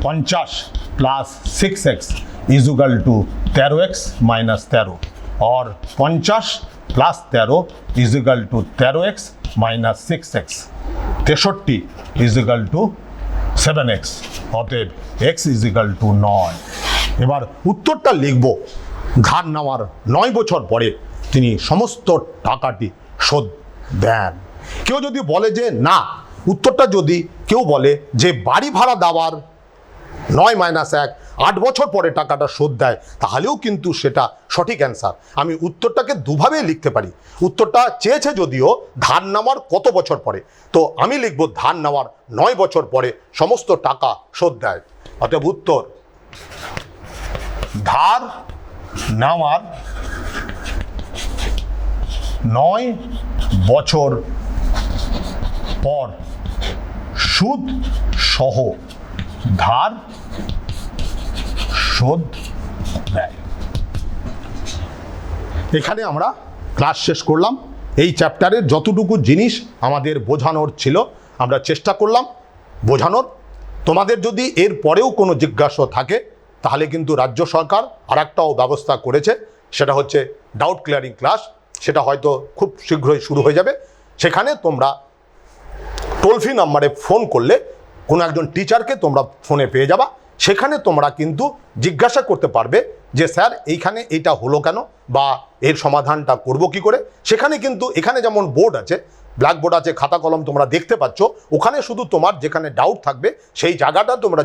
50 plus 6x is equal to 13x minus 13, और 50 plus 13 is equal to 13x minus 6x, 63 is equal to 7x। অতএব x is equal to 9। এবার উত্তরটা লিখব। ধার নেওয়ার 9 বছর পরে তিনি সমস্ত টাকাটি শোধ দেন। কেউ যদি বলে যে না, উত্তরটা যদি কেউ বলে যে বাড়ি ভাড়া দেওয়ার 9 - 1 8 বছর পরে টাকাটা শোধ দেয়, তাহলেও কিন্তু সেটা সঠিক অ্যান্সার। আমি উত্তরটাকে দুভাবেই লিখতে পারি। উত্তরটা চেয়েছে যদিও ধার নেওয়ার কত বছর পরে, তো আমি লিখব ধার নেওয়ার 9 বছর পরে সমস্ত টাকা শোধ দেয়। অতএব উত্তর ধার নেওয়ার 9 বছর পর সুদ সহ ধার শোধ দেয়। এখানে আমরা ক্লাস শেষ করলাম। এই চ্যাপ্টারের যতটুকু জিনিস আমাদের বোঝানোর ছিল আমরা চেষ্টা করলাম বোঝানোর। তোমাদের যদি এর পরেও কোনো জিজ্ঞাসা থাকে তাহলে কিন্তু রাজ্য সরকার আরেকটাও ব্যবস্থা করেছে, সেটা হচ্ছে ডাউট ক্লিয়ারিং ক্লাস। সেটা হয়তো খুব শীঘ্রই শুরু হয়ে যাবে। সেখানে তোমরা টোল ফ্রি নাম্বারে ফোন করলে কোনো একজন টিচারকে তোমরা ফোনে পেয়ে যাবা। সেখানে তোমরা কিন্তু জিজ্ঞাসা করতে পারবে যে স্যার এইখানে এইটা হলো কেন, বা এর সমাধানটা করব কি করে। সেখানে কিন্তু এখানে যেমন বোর্ড আছে, ব্ল্যাকবোর্ড আছে, খাতা কলম তোমরা দেখতে পাচ্ছ, ওখানে শুধু তোমার যেখানে ডাউট থাকবে সেই জায়গাটা তোমরা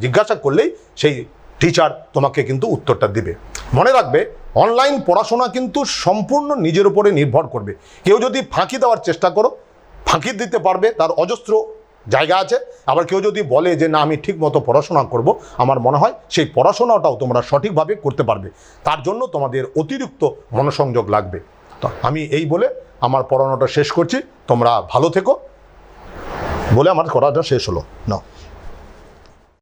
জিজ্ঞাসা করলেই সেই টিচার তোমাকে কিন্তু উত্তরটা দিবে। মনে রাখবে অনলাইন পড়াশোনা কিন্তু সম্পূর্ণ নিজের উপরে নির্ভর করবে। কেউ যদি ফাঁকি দেওয়ার চেষ্টা করো, ফাঁকি দিতে পারবে, তার অজস্র জায়গা আছে। আবার কেউ যদি বলে যে না আমি ঠিক মতো পড়াশোনা করব, আমার মনে হয় সেই পড়াশোনাটাও তোমরা সঠিকভাবে করতে পারবে। তার জন্য তোমাদের অতিরিক্ত মনোসংযোগ লাগবে। তো আমি এই বলে আমার পড়ানোটা শেষ করছি। তোমরা ভালো থেকো বলে আমার করাটা শেষ হলো। না।